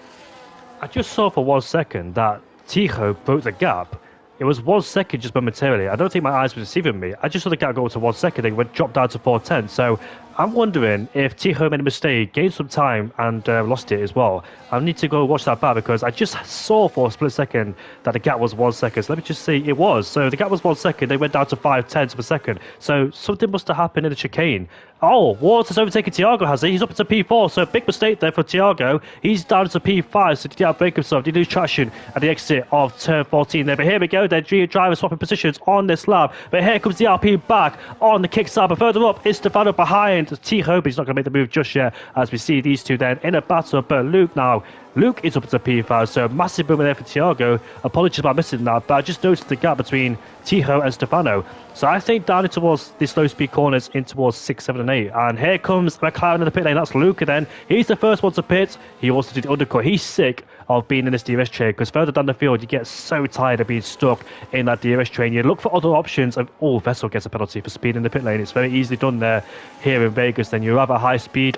I just saw for 1 second that Tycho broke the gap. It was 1 second just momentarily. I don't think my eyes were deceiving me. I just saw the gap go to 1 second, then went drop down to 4:10. So I'm wondering if Tycho made a mistake, gained some time, and lost it as well. I need to go watch that back, because I just saw for a split second that the gap was 1 second. So let me just see. It was. So the gap was 1 second. They went down to 5/10 of a second. So something must have happened in the chicane. Oh, Wards has overtaken Thiago, has he? He's up into P4. So big mistake there for Thiago. He's down to P5. So did he outbrake himself? Did he lose traction at the exit of turn 14 there? But here we go. They're drivers swapping positions on this lap. But here comes the Alpine back on the kickstart. But further up is Stefano behind Tycho, but he's not going to make the move just yet, as we see these two then in a battle. But Luke is up to P5, so massive boom there for Thiago. Apologies about missing that, but I just noticed the gap between Tycho and Stefano. So I think down towards the slow speed corners in towards 6, 7 and 8. And here comes McLaren in the pit lane. That's Luca then. He's the first one to pit. He wants to do the undercut. He's sick of being in this DRS train, because further down the field you get so tired of being stuck in that DRS train. You look for other options, and Vessel gets a penalty for speed in the pit lane. It's very easily done there here in Vegas. Then you have a high speed,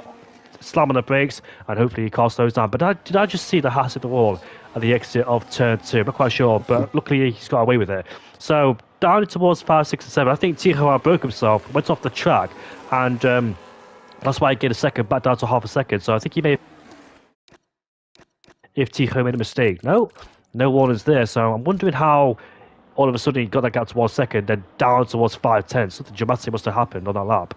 slam on the brakes, and hopefully he can't slow us down. But did I just see the Haas at the wall at the exit of turn 2? I'm not quite sure, but luckily he's got away with it. So down towards 5, 6 and 7, I think Tycho broke himself, went off the track, and that's why he get a second back down to half a second. So I think he may, if Tycho made a mistake. No warnings there. So I'm wondering how all of a sudden he got that gap to 1 second, then down towards 5:10. Something dramatic must have happened on that lap.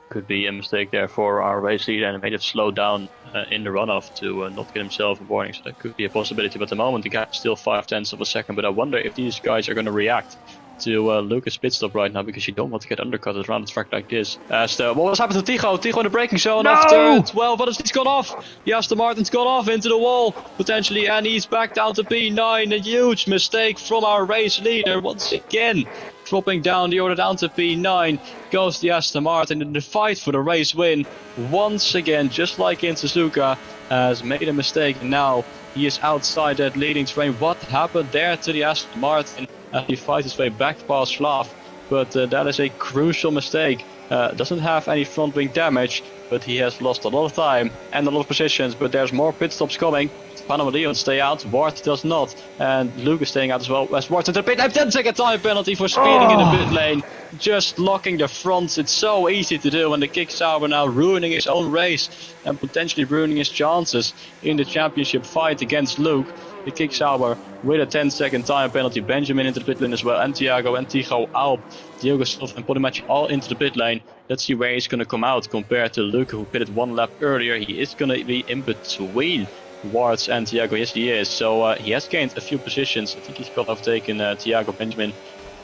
Could be a mistake there for our race leader, and made it slow down in the runoff to not get himself a warning. So that could be a possibility. But at the moment the gap is still 0.5 of a second. But I wonder if these guys are going to react to Lucas pit stop right now, because you don't want to get undercut around a track like this. What was happened to Tycho? Tycho in the braking zone after 12. What has he's gone off? The Aston Martin's gone off into the wall potentially, and he's back down to P9. A huge mistake from our race leader once again. Dropping down the order down to P9 goes the Aston Martin in the fight for the race win. Once again, just like in Suzuka, has made a mistake, and now he is outside that leading train. What happened there to the Aston Martin? He fights his way back past Slav, but that is a crucial mistake. Doesn't have any front wing damage, but he has lost a lot of time and a lot of positions, but there's more pit stops coming. Stefano and Leon stay out, Ward does not, and Luke is staying out as well. As Ward into the pit lane, 10-second time penalty for speeding in the pit lane, just locking the fronts. It's so easy to do, and the kick Sauber now ruining his own race and potentially ruining his chances in the championship fight against Luke. The kick Sauber with a 10-second time penalty. Benjamin into the pit lane as well, and Thiago and Tigo, Alp, Diogo Silva and Polymatch all into the pit lane. Let's see where he's going to come out compared to Luke, who pitted 1 lap earlier. He is going to be in between Wards and Thiago. Yes, he is. So he has gained a few positions. I think he's got overtaken Thiago, Benjamin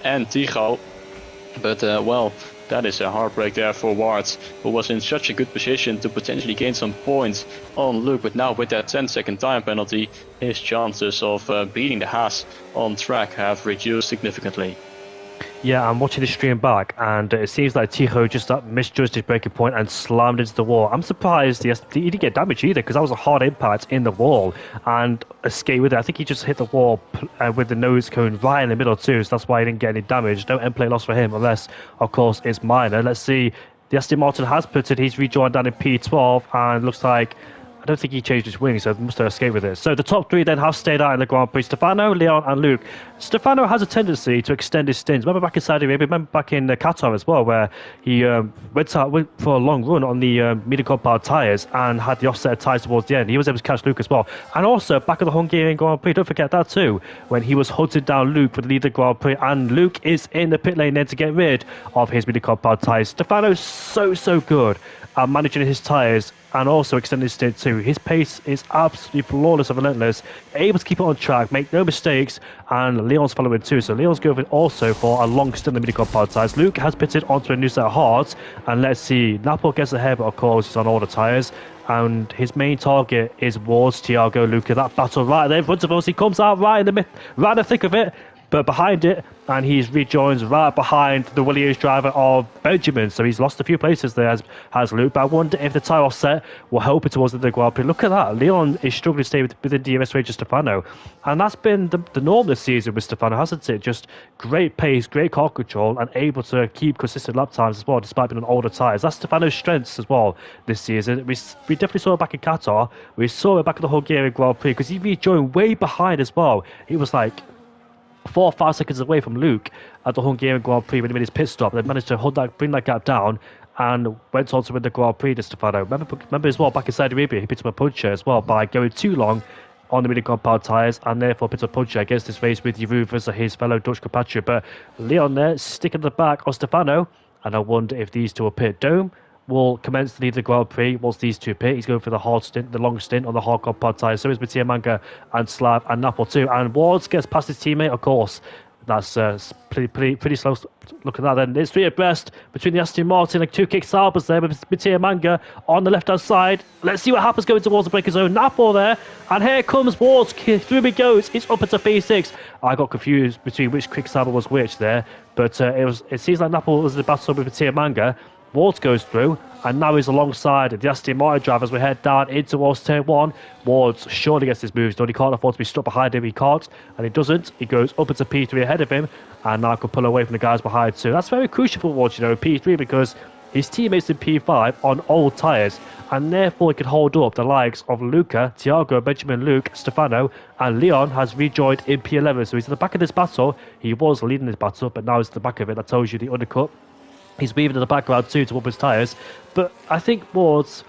and Tigo. But well, that is a heartbreak there for Wards, who was in such a good position to potentially gain some points on Luke. But now with that 10-second time penalty, his chances of beating the Haas on track have reduced significantly.
Yeah, I'm watching the stream back, and it seems like Tijo just misjudged his breaking point and slammed into the wall. I'm surprised he didn't get damage either, because that was a hard impact in the wall and escaped with it. I think he just hit the wall with the nose cone right in the middle too, so that's why he didn't get any damage. No end play loss for him, unless, of course, it's minor. Let's see. The Aston Martin has pitted. He's rejoined down in P12, and looks like I don't think he changed his wing, so must have escaped with it. So the top 3 then have stayed out in the Grand Prix: Stefano, Leon and Luke. Stefano has a tendency to extend his stints. Remember back in Saudi Arabia, remember back in Qatar as well, where he went for a long run on the medium compound tyres and had the offset tyres towards the end. He was able to catch Luke as well. And also, back at the Hungarian Grand Prix, don't forget that too, when he was hunted down Luke with the lead of the Grand Prix, and Luke is in the pit lane then to get rid of his medium compound tyres. Stefano's so good at managing his tyres and also extending his stint too. His pace is absolutely flawless and relentless, able to keep it on track, make no mistakes, and Leon's following too. So Leon's going also for a long stint in the medium compound tyres. Luke has pitted onto a new set of hards, and let's see, Napo gets ahead, but of course he's on all the tyres, and his main target is Wards, Thiago, Luca. That battle right there in front of us. He comes out right in the thick of it, but behind it, and he's rejoins right behind the Williams driver of Benjamin. So he's lost a few places there, has Luke. But I wonder if the tyre offset will help it towards the Grand Prix. Look at that. Leon is struggling to stay within DRS range of Stefano. And that's been the norm this season with Stefano, hasn't it? Just great pace, great car control, and able to keep consistent lap times as well, despite being on older tyres. That's Stefano's strengths as well this season. We definitely saw it back in Qatar. We saw it back in the Hungarian Grand Prix, because he rejoined way behind as well. He was like 4 or 5 seconds away from Luke at the Hungarian Grand Prix when he made his pit stop. They managed to bring that gap down, and went on to win the Grand Prix to Stefano. Remember as well, back in Saudi Arabia, he picked up a puncher as well by going too long on the medium compound tyres, and therefore picked up a puncher against his race with Jeroen, his fellow Dutch compatriot. But Leon there, sticking the back of Stefano, and I wonder if these two will pit. Dome will commence to lead the Grand Prix once these two pit. He's going for the long stint on the hard compound tyres. So is Mattia Manga and Slav and Napol too. And Wards gets past his teammate, of course. That's pretty slow. Look at that then. It's 3 abreast between the Aston Martin and 2 kick Saubers there with Mattia Manga on the left-hand side. Let's see what happens going towards the breaker zone. Napol there. And here comes Wards. Through he goes. It's up into P6. I got confused between which quick Sauber was which there. But it seems like Napol was the battle with Mattia Manga. Wards goes through, and now he's alongside the Aston Martin driver as we head down in towards turn 1. Wards surely gets his moves done. He can't afford to be stuck behind him. He can't, and he doesn't. He goes up into P3 ahead of him, and now can pull away from the guys behind too. That's very crucial for Wards, P3, because his teammates in P5 on old tyres, and therefore he can hold up the likes of Luca, Thiago, Benjamin, Luke, Stefano, and Leon has rejoined in P11. So he's at the back of this battle. He was leading this battle, but now he's at the back of it. That tells you the undercut. He's weaving in the background too to up his tyres. But I think Wards,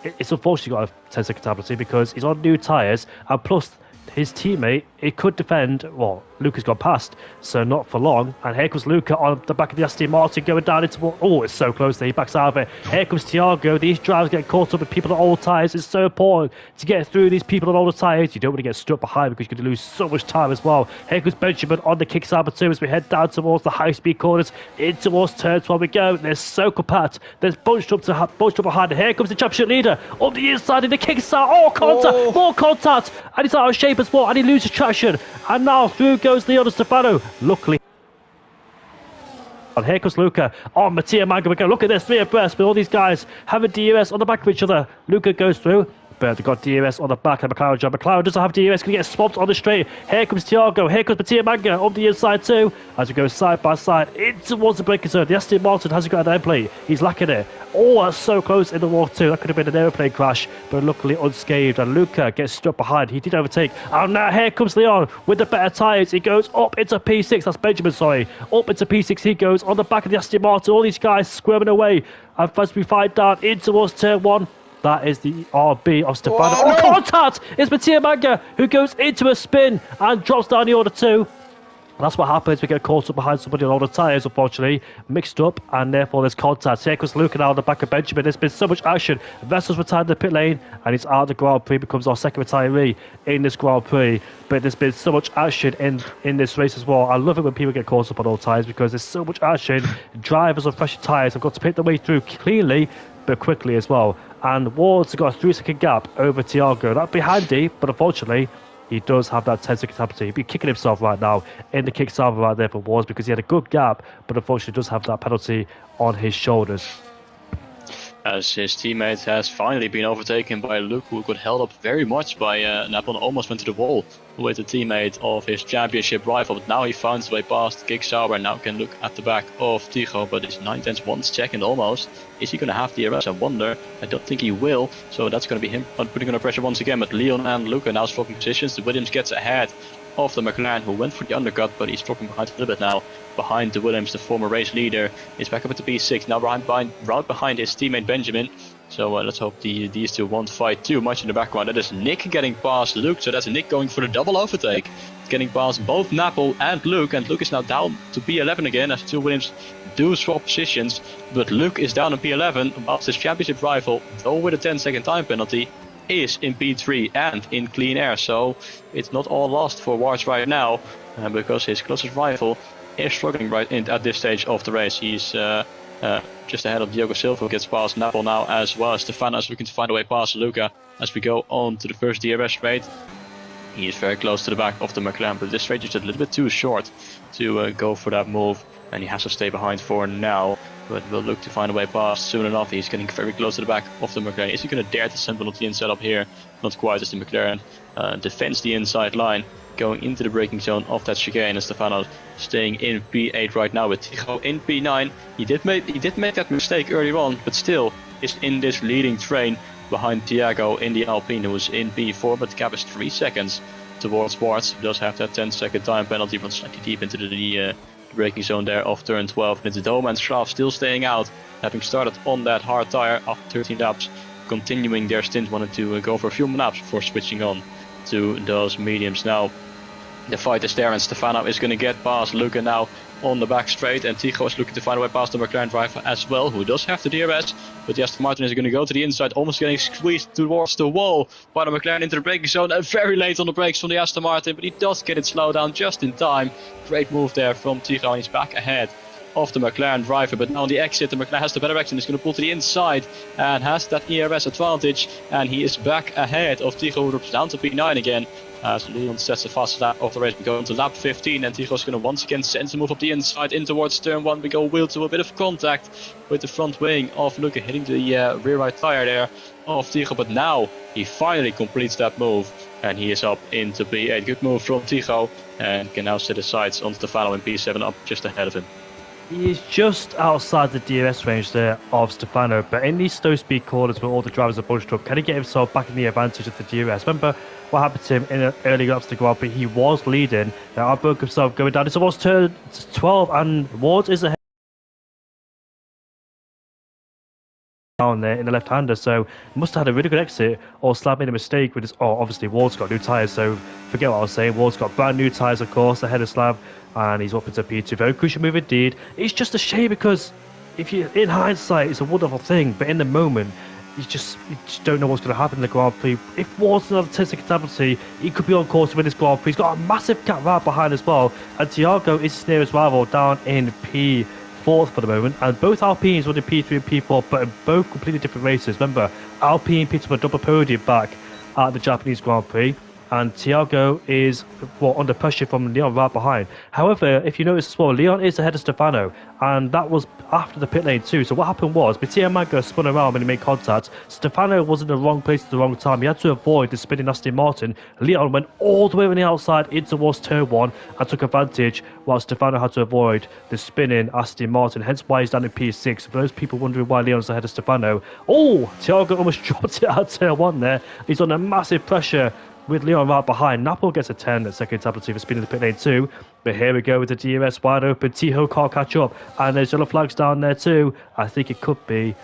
it's unfortunately got a 10-second penalty because he's on new tyres, and plus his teammate, it could defend, Luca's gone past, so not for long. And here comes Luca on the back of the Aston Martin going down into, it's so close there, he backs out of it. Here comes Thiago. These drivers get caught up with people on old tyres. It's so important to get through these people on older tyres. You don't want to get stuck behind because you're going to lose so much time as well. Here comes Benjamin on the kick side too as we head down towards the high-speed corners, in towards turn 12 we go. They're so compact. There's bunched up behind it. Here comes the championship leader up the inside in the kick side. Contact, more contact, and he's out of shape as well, and he loses traction. And now through goes Leon and Stefano. Luckily, and here comes Luca. Mattia Manga. Look at this, 3 abreast with all these guys having DRS on the back of each other. Luca goes through. But they've got DRS on the back of McLaren. John McLaren doesn't have DRS, going to get swamped on the straight. Here comes Thiago, here comes Mattia Manga up the inside too. As we go side by side in towards the braking zone. The Aston Martin hasn't got an end plate. He's lacking it. Oh, that's so close in the wall too. That could have been an aeroplane crash, but luckily unscathed. And Luca gets stuck behind. He did overtake. And now here comes Leon with the better tyres. He goes up into P6. That's Benjamin, sorry. Up into P6 he goes on the back of the Aston Martin. All these guys squirming away. And as we fight down in towards turn 1, that is the RB of Stefano. Oh, contact! It's Mattia Manga who goes into a spin and drops down the order 2. That's what happens. We get caught up behind somebody on all the tyres, unfortunately. Mixed up, and therefore there's contact. Here comes Luke now on the back of Benjamin. There's been so much action. Vessel's retired in the pit lane, and he's out of the Grand Prix, becomes our second retiree in this Grand Prix. But there's been so much action in this race as well. I love it when people get caught up on all tyres because there's so much action. Drivers on fresh tyres have got to pick their way through cleanly, but quickly as well. And Ward's got a 3-second gap over Thiago. That'd be handy, but unfortunately, he does have that 10-second penalty. He'd be kicking himself right now in the kick-salver right there for Wards because he had a good gap, but unfortunately does have that penalty on his shoulders.
As his teammate has finally been overtaken by Luke, who got held up very much by Napon, almost went to the wall with the teammate of his championship rival, but now he found his way past Kick Sauber and now can look at the back of Tycho, but it's 9/10 almost. Is he going to have DRS? I wonder. I don't think he will, so that's going to be him putting under pressure once again, but Leon and Luke are now swapping positions. The Williams gets ahead of the McLaren, who went for the undercut, but he's dropping behind a little bit now. Behind the Williams, the former race leader is back up at the P6, now right behind his teammate Benjamin. So let's hope these two won't fight too much in the background. That is Nick getting past Luke, so that's Nick going for the double overtake. Getting past both Napol and Luke is now down to P11 again as the two Williams do swap positions. But Luke is down in P11, whilst his championship rival, though with a 10-second time penalty, is in P3 and in clean air. So it's not all lost for Wards right now, because his closest rival is struggling at this stage of the race. He's just ahead of Diogo Silva, gets past Napol now as well. Stefano is looking to find a way past Luca as we go on to the first DRS straight. He is very close to the back of the McLaren, but this straight is a little bit too short to go for that move, and he has to stay behind for now. But will look to find a way past soon enough. He's getting very close to the back of the McLaren. Is he going to dare to send the inside up here? Not quite, as the McLaren defends the inside line, going into the braking zone of that chicane. And Stefano staying in P8 right now with Tycho in P9. He did make that mistake earlier on, but still is in this leading train behind Thiago in the Alpine, who is in P4, but the gap is 3 seconds towards Wards. He does have that 10-second time penalty, but slightly deep into the braking zone there of turn 12. And it's Dome and Schraaf still staying out, having started on that hard tire after 13 laps, continuing their stint, wanted to go for a few more laps before switching on to those mediums. Now the fight is there, and Stefano is going to get past Luca now on the back straight, and Tycho is looking to find a way past the McLaren driver as well, who does have the DRS, but the Aston Martin is going to go to the inside, almost getting squeezed towards the wall by the McLaren into the braking zone, and very late on the brakes from the Aston Martin, but he does get it slowed down just in time. Great move there from Tycho, and he's back ahead of the McLaren driver, but now on the exit the McLaren has the better action. He's going to pull to the inside and has that ERS advantage, and he is back ahead of Tycho, who drops down to P9 again. So Leon sets the fastest lap of the race. We go into lap 15, and Tycho's going to once again send a move up the inside in towards turn 1. We go wheel to a bit of contact with the front wing of Luca, hitting the rear right tire there of Tycho, but now he finally completes that move and he is up into P8. Good move from Tycho, and can now set his sights on Stefano in P7 up just ahead of him.
He is just outside the DRS range there of Stefano, but in these slow speed corners where all the drivers are bunched up, can he get himself back in the advantage of the DRS? Remember what happened to him in an early laps to the Grand Prix? He was leading, now I broke himself going down. It's almost turn 12, and Wards is ahead down there in the left-hander, so must have had a really good exit, or Slab made a mistake with his. Oh, obviously Ward's got new tyres, so forget what I was saying. Ward's got brand new tyres, of course, ahead of Slab, and he's up into P2. Very crucial move indeed. It's just a shame because if you, in hindsight, it's a wonderful thing, but in the moment, you just don't know what's going to happen in the Grand Prix. If Ward's another 10-second penalty, he could be on course to win this Grand Prix. He's got a massive gap right behind as well, and Thiago is his nearest rival down in P4 for the moment, and both Alpines won in P3 and P4, but in both completely different races. Remember, Alpine picked up a double podium back at the Japanese Grand Prix, and Thiago is under pressure from Leon right behind. However, if you notice as well, Leon is ahead of Stefano, and that was after the pit lane too. So what happened was, Mattia Mango spun around when he made contact. Stefano was in the wrong place at the wrong time. He had to avoid the spinning Aston Martin. Leon went all the way on the outside in towards turn 1 and took advantage, while Stefano had to avoid the spinning Aston Martin. Hence why he's down in P6. For those people wondering why Leon's ahead of Stefano, Thiago almost dropped it out turn 1 there. He's under massive pressure with Leon right behind. Napoli gets a 10 at second penalty for spinning the pit lane 2. But here we go with the DRS wide open. Tiho can't catch up. And there's yellow flags down there too. I think it could be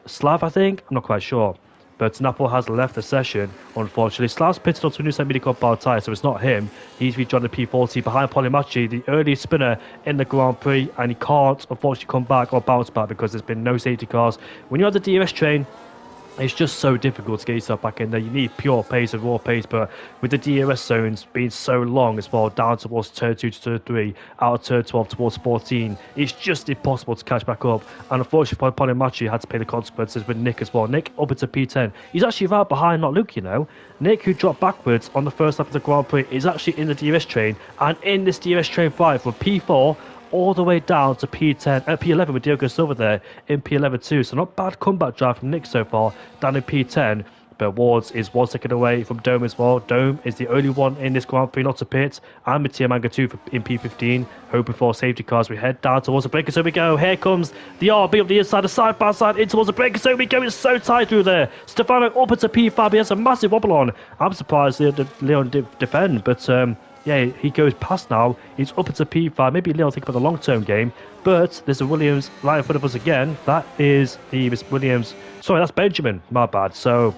Slav, I think. I'm not quite sure. But Napoli has left the session, unfortunately. Slav's pitted onto a new semi called Baltai, so it's not him. He's rejoined the P40 behind Polimachi, the early spinner in the Grand Prix, and he can't, unfortunately, come back or bounce back because there's been no safety cars. When you're on the DRS train, it's just so difficult to get yourself back in there. You need pure pace and raw pace, but with the DRS zones being so long as well, down towards turn 2 to turn 3, out of turn 12 towards 14, it's just impossible to catch back up. And unfortunately, Ponimachi had to pay the consequences with Nick as well. Nick up into P10. He's actually right behind, not Luke, you know. Nick, who dropped backwards on the first lap of the Grand Prix, is actually in the DRS train, and in this DRS train 5 from P4 all the way down to P11 with Diogo Silva there in P11 too. So not bad comeback drive from Nick so far, down in P10. But Wards is 1 second away from Dome as well. Dome is the only one in this Grand Prix not to pit. And Mattia Manga 2 in P15. Hoping for safety cars. We head down towards the breaker. So we go. Here comes the RB up the inside, the side by side, in towards the breaker. So we go. It's so tight through there. Stefano up into P5. He has a massive wobble on. I'm surprised Leon did defend, but yeah, he goes past now. He's up into P5. Maybe Leon think about the long-term game. But there's a Williams right in front of us again. That is the Williams. Sorry, that's Benjamin. My bad. So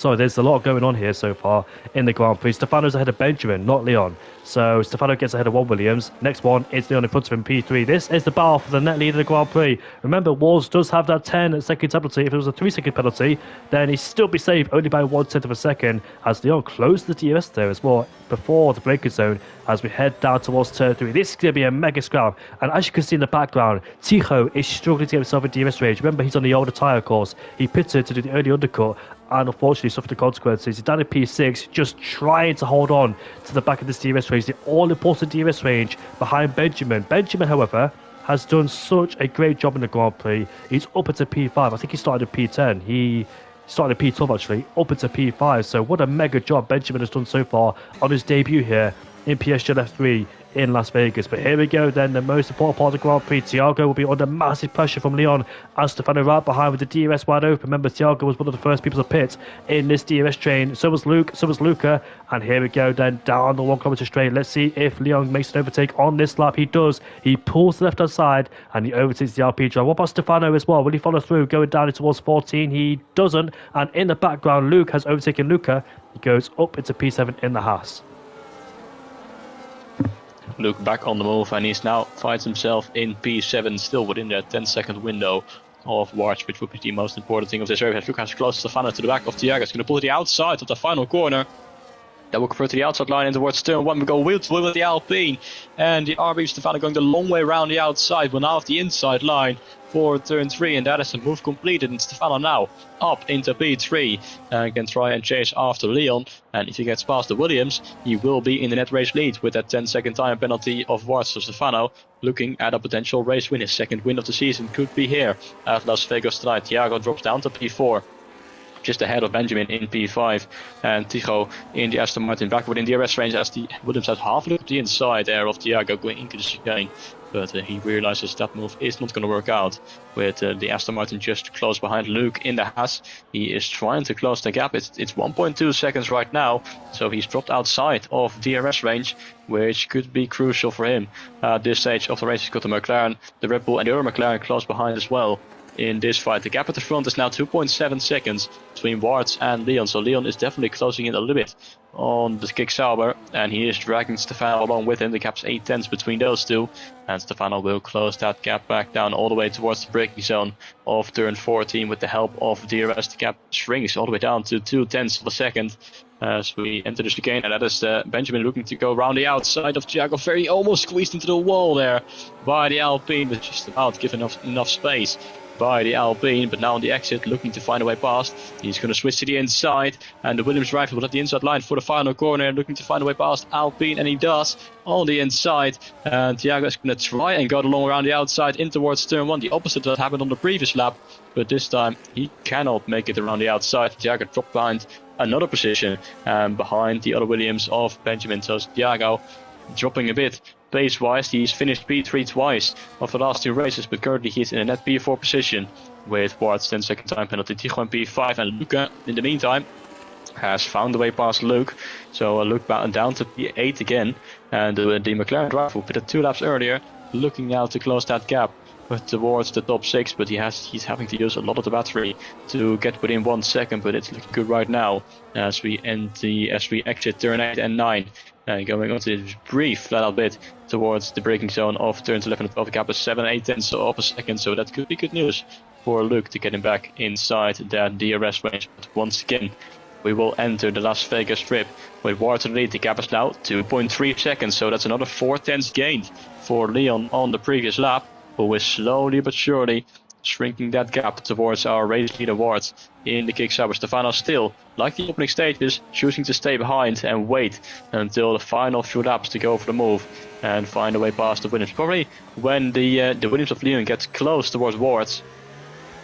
there's a lot going on here so far in the Grand Prix. Stefano's ahead of Benjamin, not Leon. So Stefano gets ahead of Juan Williams. Next one is Leon in front of him, P3. This is the battle for the net lead of the Grand Prix. Remember, Walls does have that 10-second penalty. If it was a 3-second penalty, then he'd still be safe only by 1/10 of a second, as Leon closed the DRS there as well before the breaker zone as we head down towards turn 3. This is going to be a mega scrap. And as you can see in the background, Tijo is struggling to get himself in DRS range. Remember, he's on the older tyre course. He pitted to do the early undercut and unfortunately suffered the consequences. He's down at P6, just trying to hold on to the back of this DRS range, the all-important DRS range behind Benjamin. Benjamin, however, has done such a great job in the Grand Prix. He's up into P5. I think he started at P10. He started at P12 actually, up into P5. So what a mega job Benjamin has done so far on his debut here in PSGL F3 in Las Vegas. But here we go then, the most important part of the Grand Prix. Thiago will be under massive pressure from Leon and Stefano right behind with the DRS wide open. Remember, Thiago was one of the first people to pit in this DRS train. So was Luke, so was Luca. And here we go then, down the 1 kilometer straight. Let's see if Leon makes an overtake on this lap. He does. He pulls the left hand side and he overtakes the RP drive. What about Stefano as well? Will he follow through, going down towards 14? He doesn't. And in the background, Luke has overtaken Luca. He goes up into P7 in the Haas.
Luke back on the move, and he's now finds himself in P7, still within that 10-second window of watch, which would be the most important thing of this race. Luke has close Stefano to the back of Thiago. He's going to pull to the outside of the final corner. That will convert to the outside line and towards turn 1. We go wheel to wheel with the Alpine, and the RB Stefano going the long way around the outside. We're now off the inside line for turn 3, and that is the move completed. And Stefano now up into P3 and can try and chase after Leon. And if he gets past the Williams, he will be in the net race lead with that 10-second time penalty of Wards. So Stefano looking at a potential race win. His second win of the season could be here at Las Vegas tonight. Thiago drops down to P4. Just ahead of Benjamin in P5, and Tijo in the Aston Martin back within DRS range as the Williams has half a look at the inside there of Thiago going into the chicane. But he realizes that move is not going to work out with the Aston Martin just close behind Luke in the Haas. He is trying to close the gap. It's 1.2 seconds right now, so he's dropped outside of DRS range, which could be crucial for him at this stage of the race. He's got the McLaren, the Red Bull and the other McLaren close behind as well. In this fight, the gap at the front is now 2.7 seconds between Wards and Leon, so Leon is definitely closing in a little bit on the Kick Sauber, and he is dragging Stefano along with him. The gap's 8 tenths between those two, and Stefano will close that gap back down all the way towards the braking zone of turn 14 with the help of DRS. The gap shrinks all the way down to 2 tenths of a second as we enter the chicane, and that is Benjamin looking to go around the outside of Thiago. Very almost squeezed into the wall there by the Alpine, but just about given enough space by the Alpine, but now on the exit, looking to find a way past. He's going to switch to the inside, and the Williams driver will at the inside line for the final corner, looking to find a way past Alpine, and he does on the inside. And Thiago is going to try and go along around the outside in towards turn 1, the opposite of what happened on the previous lap, but this time he cannot make it around the outside. Thiago dropped behind another position, behind the other Williams of Benjamin. So Thiago dropping a bit pace-wise. He's finished P3 twice of the last 2 races, but currently he's in a net P4 position with Ward's 10-second time penalty. Tijuan P5, and Luca, in the meantime, has found a way past Luke. So Luke down to P8 again, and the McLaren driver who pitted 2 laps earlier, looking now to close that gap towards the top 6, but he's having to use a lot of the battery to get within 1 second, but it's looking good right now as we exit turn 8 and 9. Going on to this brief flat out bit towards the braking zone of turns 11 and 12. The gap is 7/8 of a second, so that could be good news for Luke to get him back inside that DRS range. But once again, we will enter the Las Vegas Strip with Ward to the lead. The gap is now 2.3 seconds, so that's another 4/10 gained for Leon on the previous lap, who is slowly but surely shrinking that gap towards our race leader Ward in the kick Sauber. Stefano still, like the opening stages, choosing to stay behind and wait until the final few laps to go for the move and find a way past the Williams. Probably when the Williams of Leon gets close towards Ward,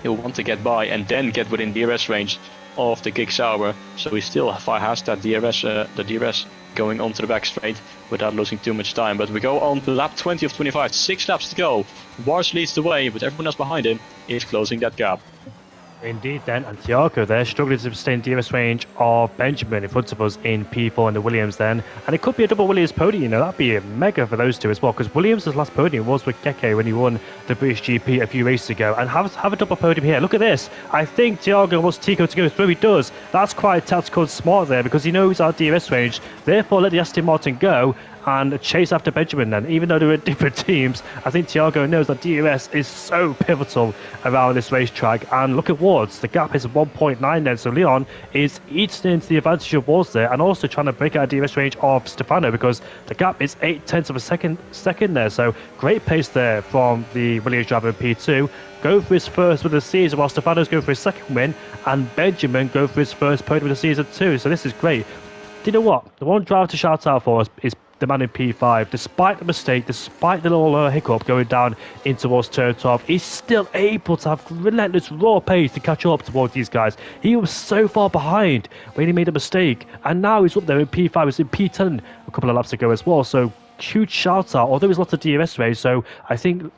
he'll want to get by and then get within DRS range of the kick Sauber. So he still has that DRS going onto the back straight without losing too much time. But we go on to lap 20 of 25, 6 laps to go. Wars leads the way, but everyone else behind him is closing that gap.
Indeed then, and Thiago there struggling to sustain DRS range of Benjamin in front of us in P4 and the Williams then. And it could be a double Williams podium, that'd be a mega for those two as well, because Williams' last podium was with Geke when he won the British GP a few races ago. And have a double podium here. Look at this. I think Thiago wants Tico to go through. He does. That's quite tactical and smart there, because he knows our DRS range. Therefore, let the Aston Martin go and chase after Benjamin then. Even though they're in different teams, I think Thiago knows that DRS is so pivotal around this racetrack. And look at Wards, the gap is 1.9 then, so Leon is eating into the advantage of Wards there, and also trying to break out a DRS range of Stefano, because the gap is 0.8 of a second there. So great pace there from the Williams driver in P2. Go for his first win of the season, while Stefano's going for his second win, and Benjamin go for his first podium of the season too. So this is great. Do you know what? The one driver to shout out for us is the man in P5. Despite the mistake, despite the little hiccup going down in towards turn 12, he's still able to have relentless raw pace to catch up towards these guys. He was so far behind when he made a mistake, and now he's up there in P5. He's in P10 a couple of laps ago as well. So huge shout out, although he's lost the DRS range. So I think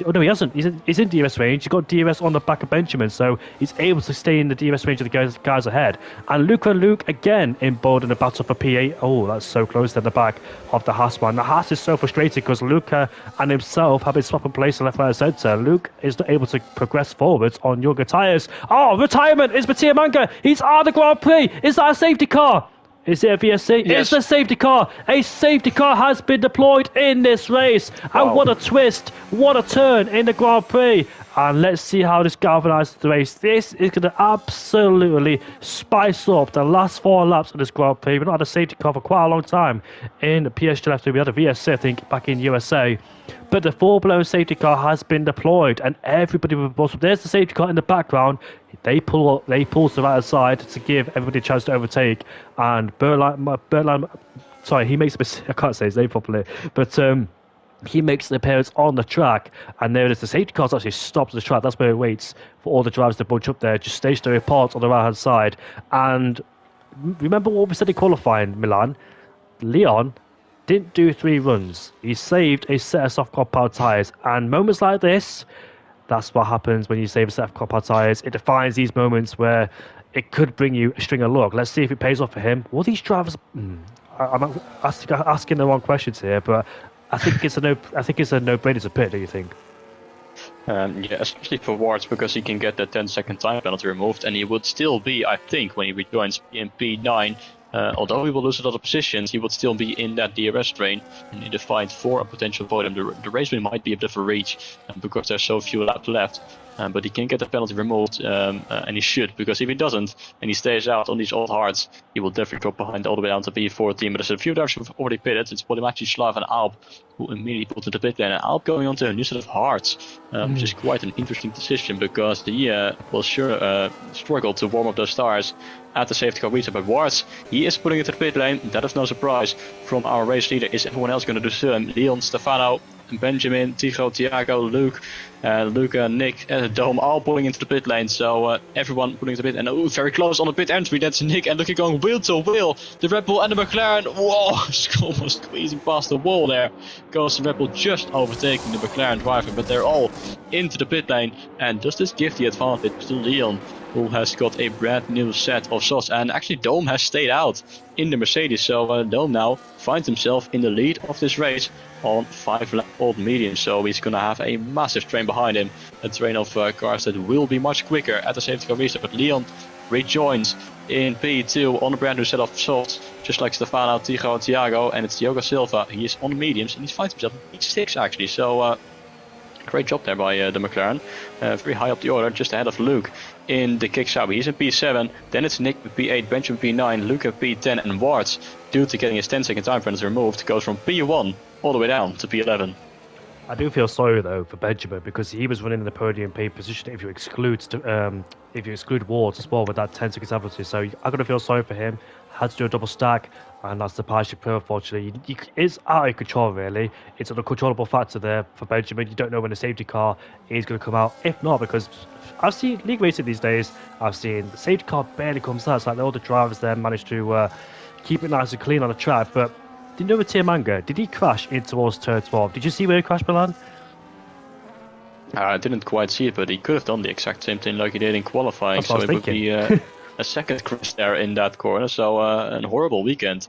oh no, he hasn't. He's in DRS range. He's got DRS on the back of Benjamin, so he's able to stay in the DRS range of the guys ahead. And Luke again in bold in a battle for P8. Oh, that's so close to the back of the Haas man. The Haas is so frustrated because Luca and himself have been swapping places left, right, and centre. Luke is not able to progress forwards on younger tyres. Oh, retirement is Mattia Manga. He's out of the Grand Prix. Is that a safety car? Is it a VSC?
Yes.
It's a safety car. A safety car has been deployed in this race. Wow. And what a twist. What a turn in the Grand Prix. And let's see how this galvanises the race. This is going to absolutely spice up the last 4 laps of this Grand Prix. We've not had a safety car for quite a long time in the PSGL after we had a VSC, I think, back in USA. But the full-blown safety car has been deployed, and everybody will bust. There's the safety car in the background. They pull to the right side to give everybody a chance to overtake. And Berline, sorry, he makes a mistake. I can't say his name properly, but he makes an appearance on the track, and there it is. The safety car actually stops the track. That's where it waits for all the drivers to bunch up there. Just stationary parts on the right hand side. And remember what we said in qualifying, Milan? Leon didn't do 3 runs. He saved a set of soft compound tyres, and moments like this, that's what happens when you save a set of compound tyres. It defines these moments where it could bring you a string of luck. Let's see if it pays off for him. Will these drivers? I'm asking the wrong questions here, but I think it's a no-brainer to pit. Do you think?
Yeah, especially for Wards, because he can get that 10-second time penalty removed, and he would still be, I think, when he rejoins in P9, Although he will lose a lot of positions, he would still be in that DRS train and in the fight for a potential podium. The race win might be a bit of a reach because there's so few laps left. But he can get the penalty removed, and he should, because if he doesn't and he stays out on these old hards, he will definitely drop behind all the way down to P14. But there's a few drivers who've already pitted. It's Polimachi, Slav, and Alp who immediately pulled to the pit lane. And Alp going on to a new set of hards, which is quite an interesting decision because he will struggle to warm up those tires at the safety car restart. But Warts, he is putting it to the pit lane. That is no surprise from our race leader. Is everyone else going to do so? Leon, Stefano, Benjamin, Tigo, Thiago, Luke, Luca, Nick, Dome, all pulling into the pit lane. So everyone pulling into the pit. And very close on the pit entry. That's Nick and Luca going wheel to wheel. The Red Bull and the McLaren. Whoa, almost squeezing past the wall there. Goes the Red Bull just overtaking the McLaren driver. But they're all into the pit lane. And does this give the advantage to Leon, who has got a brand new set of softs? And actually Dome has stayed out in the Mercedes, so Dome now finds himself in the lead of this race on 5-lap-old medium, so he's gonna have a massive train behind him, a train of cars that will be much quicker at the safety car restart. But Leon rejoins in P2 on a brand new set of softs, just like Stefano, Tigo, and Thiago, and it's Diogo Silva. He is on mediums and he finds himself in P6 actually, so great job there by the McLaren. Very high up the order, just ahead of Luke in the Kick-Sauber. He's in P7, then it's Nick with P8, Benjamin P9, Luke at P10, and Warts, due to getting his 10-second time penalty removed, goes from P1 all the way down to P11.
I do feel sorry though for Benjamin because he was running in the podium paid position if you exclude Wards as well with that 10-second penalty. So I'm gonna feel sorry for him. Had to do a double stack, and that's the Paris Pro. Unfortunately, it's out of control. Really, it's an uncontrollable factor there for Benjamin. You don't know when the safety car is going to come out. If not, because I've seen league racing these days, I've seen the safety car barely comes out. It's like all the drivers there manage to keep it nice and clean on the track. But did you know with Tiamanga, did he crash in towards turn 12? Did you see where he crashed, Milan?
I didn't quite see it, but he could have done the exact same thing like he did in qualifying. So it would be a second crash there in that corner. So a horrible weekend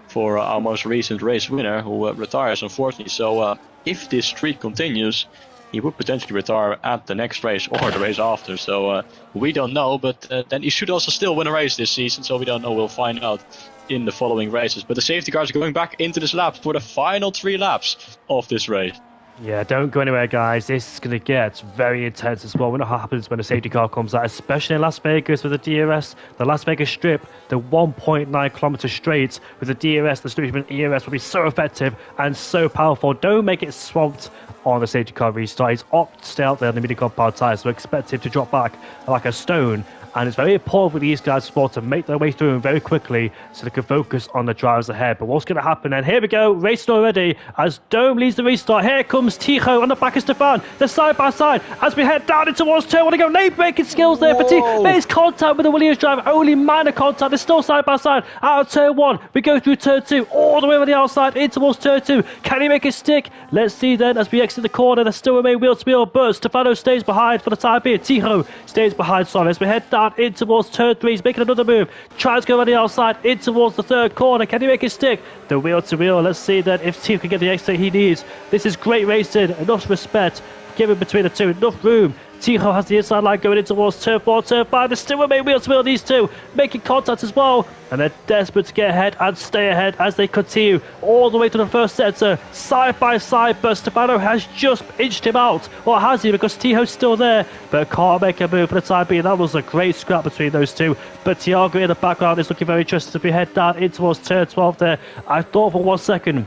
for our most recent race winner, who retires unfortunately. So if this streak continues, he would potentially retire at the next race or the race after. So we don't know, but then he should also still win a race this season. So we don't know. We'll find out in the following races. But the safety cars are going back into this lap for the final 3 laps of this race.
Yeah, don't go anywhere, guys. This is going to get very intense as well. We know what happens when a safety car comes out, especially in Las Vegas with the DRS. The Las Vegas Strip, the 1.9 kilometer straight with the DRS, the Strip ERS will be so effective and so powerful. Don't make it swamped on the safety car restart. He's opt to stay out there on the mini-comp power tyres, so expect him to drop back like a stone. And it's very important for these guys as well to make their way through them very quickly so they can focus on the drivers ahead. But what's going to happen then? Here we go, racing already as Dome leads the restart. Here comes Tijo on the back of Stefan. They're side by side as we head down in towards turn 1. Lane braking skills there for Tijo. Makes contact with the Williams driver, only minor contact. They're still side by side. Out of turn 1, we go through turn 2, all the way on the outside in towards turn 2. Can he make it stick? Let's see then as we exit the corner. They still remain wheel to wheel, but Stefano stays behind for the time being. Tijo stays behind, sorry, as we head down in towards turn 3. He's making another move, tries to go on the outside in towards the third corner. Can he make it stick? The wheel to wheel. Let's see then if Team can get the extra he needs. This is great racing, enough respect given between the two, enough room. Tijo has the inside line going in towards turn 4, turn 5. They still remain wheel to wheel, these two making contact as well, and they're desperate to get ahead and stay ahead as they continue all the way to the first sector, side by side. But Stefano has just inched him out, or has he? Because Tijo's still there, but can't make a move for the time being. That was a great scrap between those two. But Thiago in the background is looking very interested as we head down in towards turn 12 there. I thought for 1 second,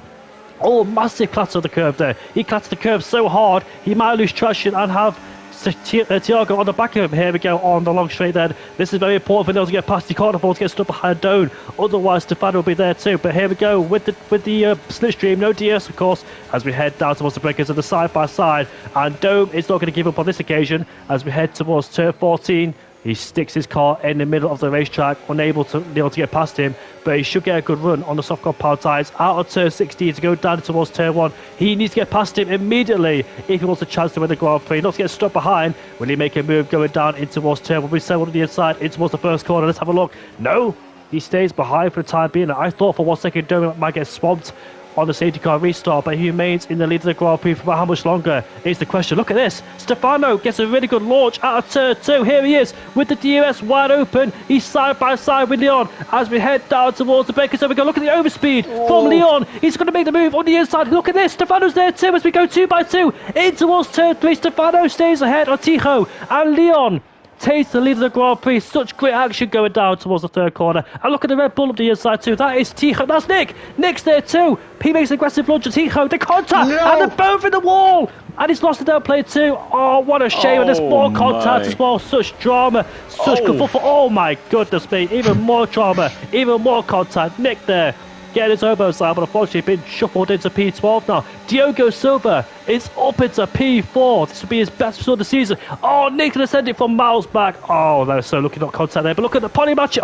oh, massive clatter of the curve there. He clattered the curve so hard, he might lose traction and have Thiago on the back of him. Here we go on the long straight then. This is very important for them to get past. He can't afford to get stuck behind Doan, otherwise Stefano will be there too. But here we go with the slipstream, no DS of course, as we head down towards the breakers of the side by side. And Dome is not going to give up on this occasion as we head towards turn 14. He sticks his car in the middle of the racetrack, unable to get past him, but he should get a good run on the softcore power tyres out of turn 16 to go down towards turn 1. He needs to get past him immediately if he wants a chance to win the Grand Prix, not to get stuck behind. Will he make a move going down in towards turn 1? We sell on the inside in towards the first corner. Let's have a look. No, he stays behind for the time being. I thought for 1 second Dome might get swamped. on the safety car restart, but he remains in the lead of the Grand Prix for how much longer is the question. Look at this. Stefano gets a really good launch out of turn 2. Here he is with the DRS wide open. He's side by side with Leon as we head down towards the breakers. So we go. Look at the overspeed from Leon. He's going to make the move on the inside. Look at this. Stefano's there too as we go 2 by 2 in towards turn 3. Stefano stays ahead on Tijo, and Leon takes the lead of the Grand Prix. Such great action going down towards the third corner. And look at the Red Bull up the inside too. That is Tijo. That's Nick. Nick's there too. He makes an aggressive launch at Tijo. The contact. No. And they're both in the wall. And he's lost the down play too. Oh, what a shame. And there's more contact as well. Such drama. Such good football. Oh my goodness me. Even more drama. Even more contact. Nick there getting his elbow side, but unfortunately been shuffled into P12 now. Diogo Silva is up into P4. This will be his best result of the season. Oh, Nick going to send it from miles back. Oh, they're so looking at contact there. But look at the pony match.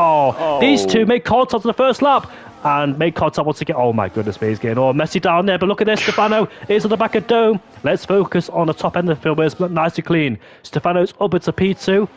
These two make contact on the first lap. And make contact once again. Oh my goodness me, he's getting all messy down there. But look at this, Stefano is on the back of Dome. Let's focus on the top end of the field where it's nice and clean. Stefano's up into P2.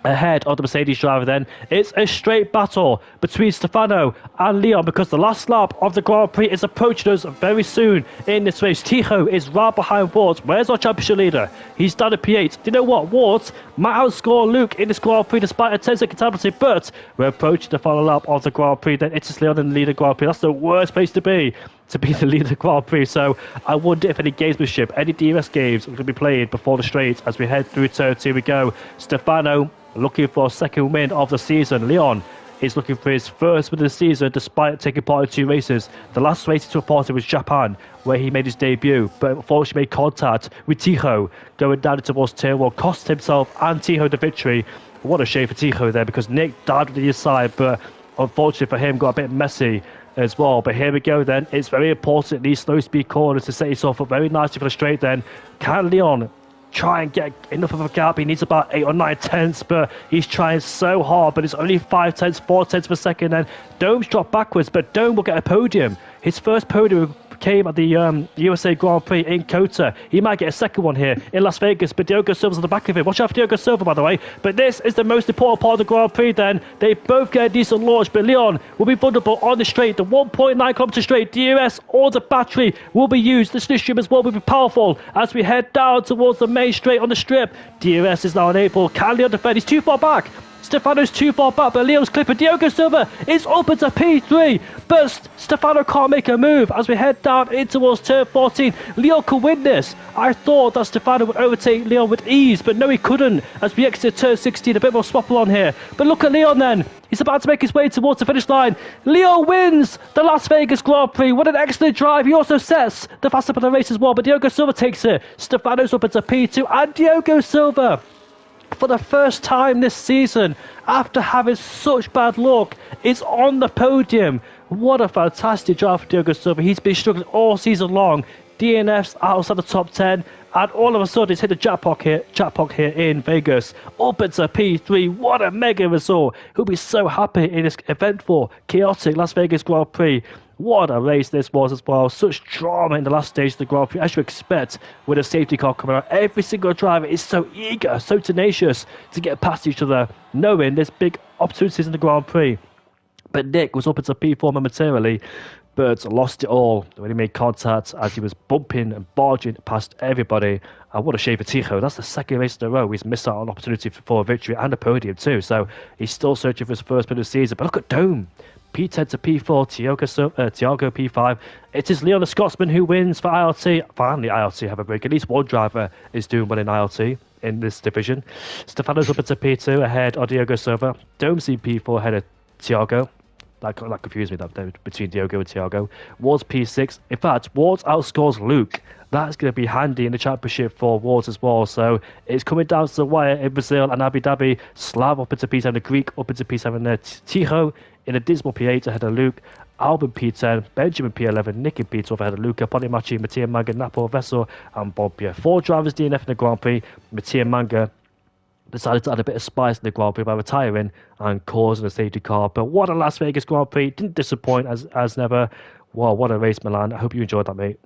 Ahead of the Mercedes driver then. It's a straight battle between Stefano and Leon because the last lap of the Grand Prix is approaching us very soon in this race. Tijo is right behind Wards. Where's our championship leader? He's down at P8. Do you know what? Wards might outscore Luke in this Grand Prix despite a 10-second penalty, but we're approaching the final lap of the Grand Prix. Then it's just Leon in the lead of the Grand Prix. That's the worst place to be the leader of the Grand Prix. So I wonder if any gamesmanship, any DRS games are going to be played before the straight as we head through turn 2. We go. Stefano looking for a second win of the season. Leon is looking for his first win of the season despite taking part in 2 races. The last race he took part in was Japan, where he made his debut, but unfortunately made contact with Tijo going down towards turn 1, cost himself and Tijo the victory. What a shame for Tijo there because Nick died on his side, but unfortunately for him got a bit messy as well. But here we go then. It's very important these slow speed corners to set yourself up very nicely for the straight then. Can Leon try and get enough of a gap? He needs about 8 or 9 tenths, but he's trying so hard, but it's only 5 tenths, 4 tenths per second. And Dome's dropped backwards, but Dome will get a podium. His first podium came at the USA Grand Prix in Kota. He might get a second one here in Las Vegas, but Diogo Silva's on the back of him. Watch out for Diogo Silva, by the way. But this is the most important part of the Grand Prix then. They both get a decent launch, but Leon will be vulnerable on the straight. The 1.9 kilometer straight, DRS or the battery will be used. The slipstream as well will be powerful as we head down towards the main straight on the strip. DRS is now unable. Can Leon defend? He's too far back. Stefano's too far back, but Leo's clipper. Diogo Silva is open to P3, but Stefano can't make a move as we head down in towards turn 14. Leon could win this. I thought that Stefano would overtake Leon with ease, but no, he couldn't as we exit turn 16. A bit more swapple on here. But look at Leon then. He's about to make his way towards the finish line. Leon wins the Las Vegas Grand Prix. What an excellent drive. He also sets the fast up of the race as well, but Diogo Silva takes it. Stefano's up into P2, and Diogo Silva, for the first time this season, after having such bad luck, is on the podium. What a fantastic drive for Diogo Silva. He's been struggling all season long. DNFs outside the top 10, and all of a sudden he's hit the jackpot here in Vegas. Up into P3. What a mega result. He'll be so happy in this eventful, chaotic Las Vegas Grand Prix. What a race this was as well. Such drama in the last stage of the Grand Prix, as you expect with a safety car coming out. Every single driver is so eager, so tenacious to get past each other, knowing there's big opportunities in the Grand Prix. But Nick was up into P4 momentarily, but lost it all when he made contact as he was bumping and barging past everybody. And what a shame for Tijo. That's the second race in a row he's missed out on an opportunity for a victory and a podium too. So he's still searching for his first win of the season. But look at Dome. P10 to P4, Tiago P5. It is Leon the Scotsman who wins for ILT. Finally, ILT have a break. At least one driver is doing well in ILT in this division. Stefano's up into P2 ahead of Diogo Silva. Dome's in P4 ahead of Tiago. That confused me, that between Diogo and Tiago. Wards P6. In fact, Wards outscores Luke. That's going to be handy in the championship for Wards as well. So it's coming down to the wire in Brazil and Abu Dhabi. Slav up into P7, the Greek up into P7 there. Tijo in a dismal P8 ahead of Luke. Albin P10, Benjamin P11, Nick in P12 ahead of Luca, Ponimachi, Mattia Manga, Napo, Vessel, and Bobbia. 4 drivers DNF in the Grand Prix. Mattia Manga decided to add a bit of spice in the Grand Prix by retiring and causing a safety car. But what a Las Vegas Grand Prix. Didn't disappoint as never. Wow, what a race, Milan. I hope you enjoyed that, mate.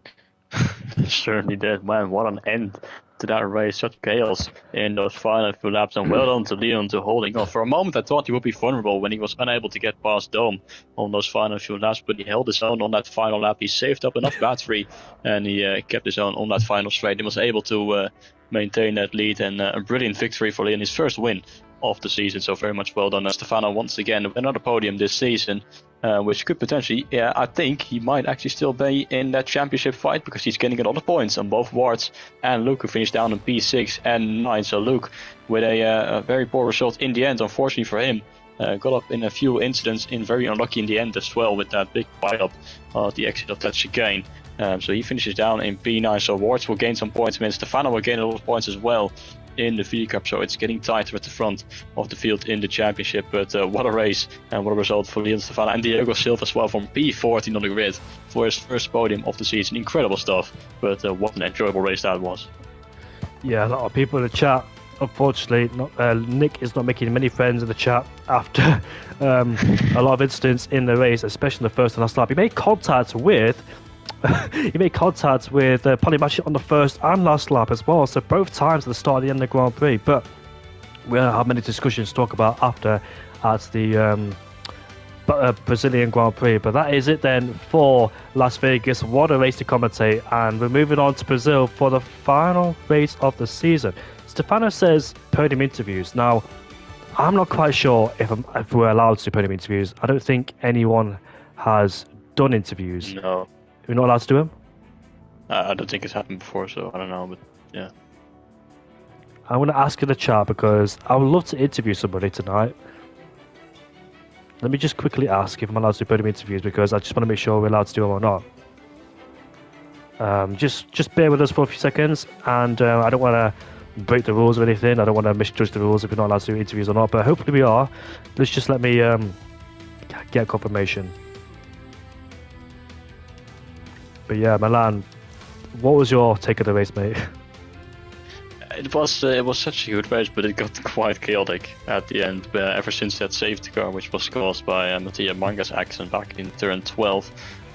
Certainly did. Man, what an end to that race. Such chaos in those final few laps, and well done to Leon to holding on. For a moment, I thought he would be vulnerable when he was unable to get past Dome on those final few laps, but he held his own on that final lap. He saved up enough battery, and he kept his own on that final straight. He was able to maintain that lead, and a brilliant victory for Leon, his first win of the season. So very much well done, Stefano, once again another podium this season, which could potentially, I think he might actually still be in that championship fight, because he's getting a lot of points on both Warts and Luke, who finished down in P6 and 9. So Luke, with a very poor result in the end, unfortunately for him, got up in a few incidents, in very unlucky in the end as well, with that big pile-up of the exit of that chicane. So he finishes down in P9. So Warts will gain some points, and Stefano will gain a lot of points as well in the V Cup, so it's getting tighter at the front of the field in the championship. But what a race and what a result for Leon Stefano, and Diego Silva as well from P14 on the grid for his first podium of the season. Incredible stuff, but what an enjoyable race that was.
Yeah, a lot of people in the chat. Unfortunately, Nick is not making many friends in the chat after a lot of incidents in the race, especially in the first and last lap. He made contact with Polymash on the first and last lap as well, so both times at the start and the end of the Grand Prix. But we don't have many discussions to talk about after at the Brazilian Grand Prix. But that is it then for Las Vegas. What a race to commentate, and we're moving on to Brazil for the final race of the season. Stefano says podium interviews. Now, I'm not quite sure if we're allowed to do podium interviews. I don't think anyone has done interviews.
No.
We're not allowed to do them?
I don't think it's happened before, so I don't know, but yeah.
I'm going to ask in the chat, because I would love to interview somebody tonight. Let me just quickly ask if I'm allowed to do podium interviews, because I just want to make sure we're allowed to do them or not. Just bear with us for a few seconds, and I don't want to break the rules or anything. I don't want to misjudge the rules if we're not allowed to do interviews or not, but hopefully we are. Let's just let me get confirmation. But yeah, Milan, what was your take of the race, mate?
It was such a good race, but it got quite chaotic at the end. Ever since that safety car, which was caused by Mattia Manga's accident back in turn 12,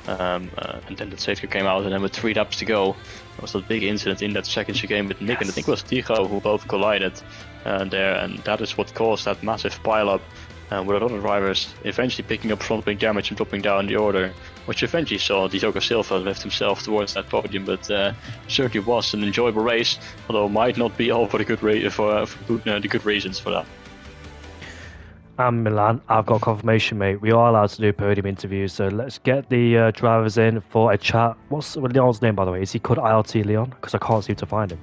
and then the safety car came out, and then with 3 laps to go, there was a big incident in that second chicane with Nick, and I think it was Tigo who both collided there, and that is what caused that massive pile-up. With a lot of drivers eventually picking up front wing damage and dropping down the order, which eventually saw Diogo Silva lift himself towards that podium. But certainly was an enjoyable race, although might not be all for the good the good reasons for that.
And Milan, I've got confirmation, mate. We are allowed to do podium interviews, so let's get the drivers in for a chat. What's Leon's name, by the way? Is he called ILT Leon? Because I can't seem to find him.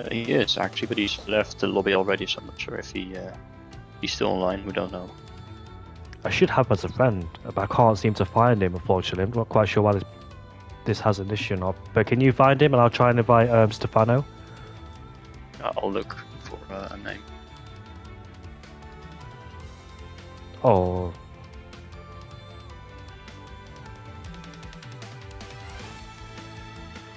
He is actually, but he's left the lobby already, so I'm not sure if he's still online. We don't know.
I should have him as a friend, but I can't seem to find him, unfortunately. I'm not quite sure why this has an issue or not. But can you find him, and I'll try and invite Stefano?
I'll look for a name.
Oh.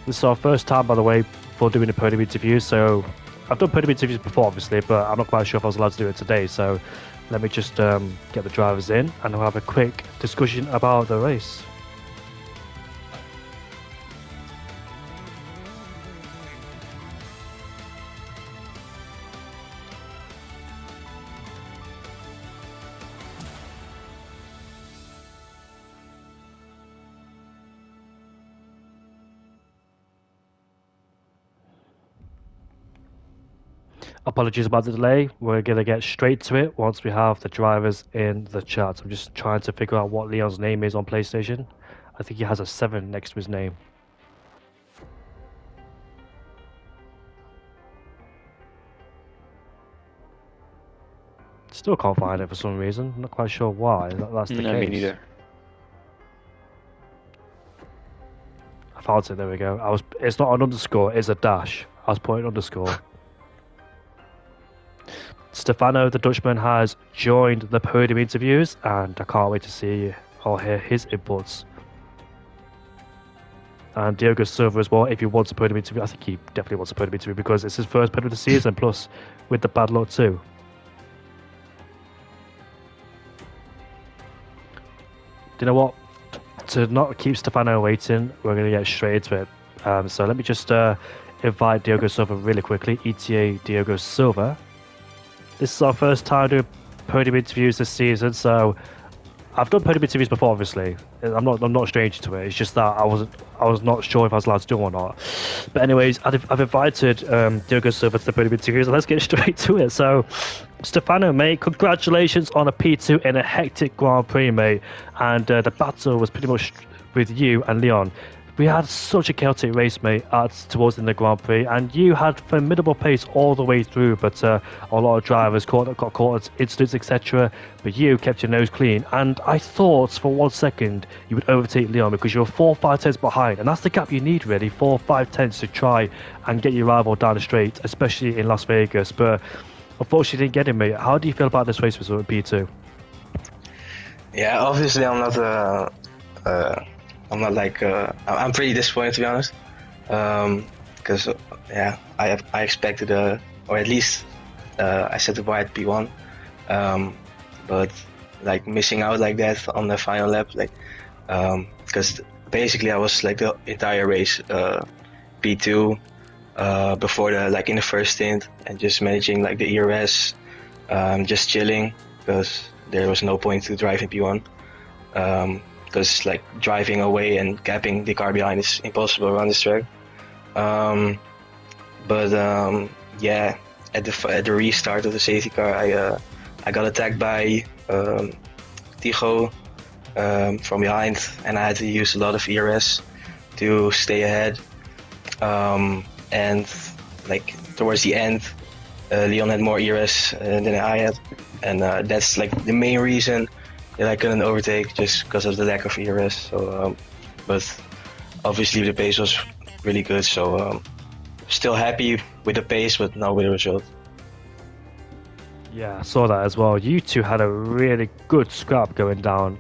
This is our first time, by the way, for doing a podium interview, so I've done podium interviews before, obviously, but I'm not quite sure if I was allowed to do it today, so let me just get the drivers in, and we'll have a quick discussion about the race. Apologies about the delay. We're going to get straight to it once we have the drivers in the chat. I'm just trying to figure out what Leon's name is on PlayStation. I think he has a 7 next to his name. Still can't find it for some reason. I'm not quite sure why that's the case.
Me neither.
I found it. There we go. It's not an underscore. It's a dash. I was putting underscore. Stefano, the Dutchman, has joined the podium interviews, and I can't wait to see or hear his inputs. And Diogo Silva as well, if he wants a podium interview. I think he definitely wants a podium interview because it's his first podium of the season, plus with the bad luck too. Do you know what? To not keep Stefano waiting, we're going to get straight into it. So let me just invite Diogo Silva really quickly. ETA Diogo Silva. This is our first time doing podium interviews this season, so I've done podium interviews before. Obviously, I'm not a stranger to it. It's just that I was not sure if I was allowed to do one or not. But anyways, I've invited Diogo Silva to the podium interviews, and let's get straight to it. So, Stefano, mate, congratulations on a P2 in a hectic Grand Prix, mate. And the battle was pretty much with you and Leon. We had such a chaotic race, mate, towards in the Grand Prix, and you had formidable pace all the way through, but a lot of drivers got caught at incidents, etc. But you kept your nose clean, and I thought for 1 second you would overtake Leon because you're 4-5 tenths behind, and that's the gap you need, really, 4-5 tenths to try and get your rival down the straight, especially in Las Vegas. But unfortunately, you didn't get him, mate. How do you feel about this race result in P2?
Yeah, obviously I'm not like I'm pretty disappointed, to be honest, because I expected or at least I set the bar at P1, but like missing out like that on the final lap, like because basically I was like the entire race P2 before in the first stint, and just managing like the ERS, just chilling because there was no point to drive in P1. Because like driving away and gapping the car behind is impossible around this track. At the restart of the safety car, I got attacked by Tigo from behind, and I had to use a lot of ERS to stay ahead. And like towards the end, Leon had more ERS than I had, and that's like the main reason that I couldn't overtake, just because of the lack of ERS. So, but obviously the pace was really good. So, still happy with the pace, but not with the result.
Yeah, I saw that as well. You two had a really good scrap going down.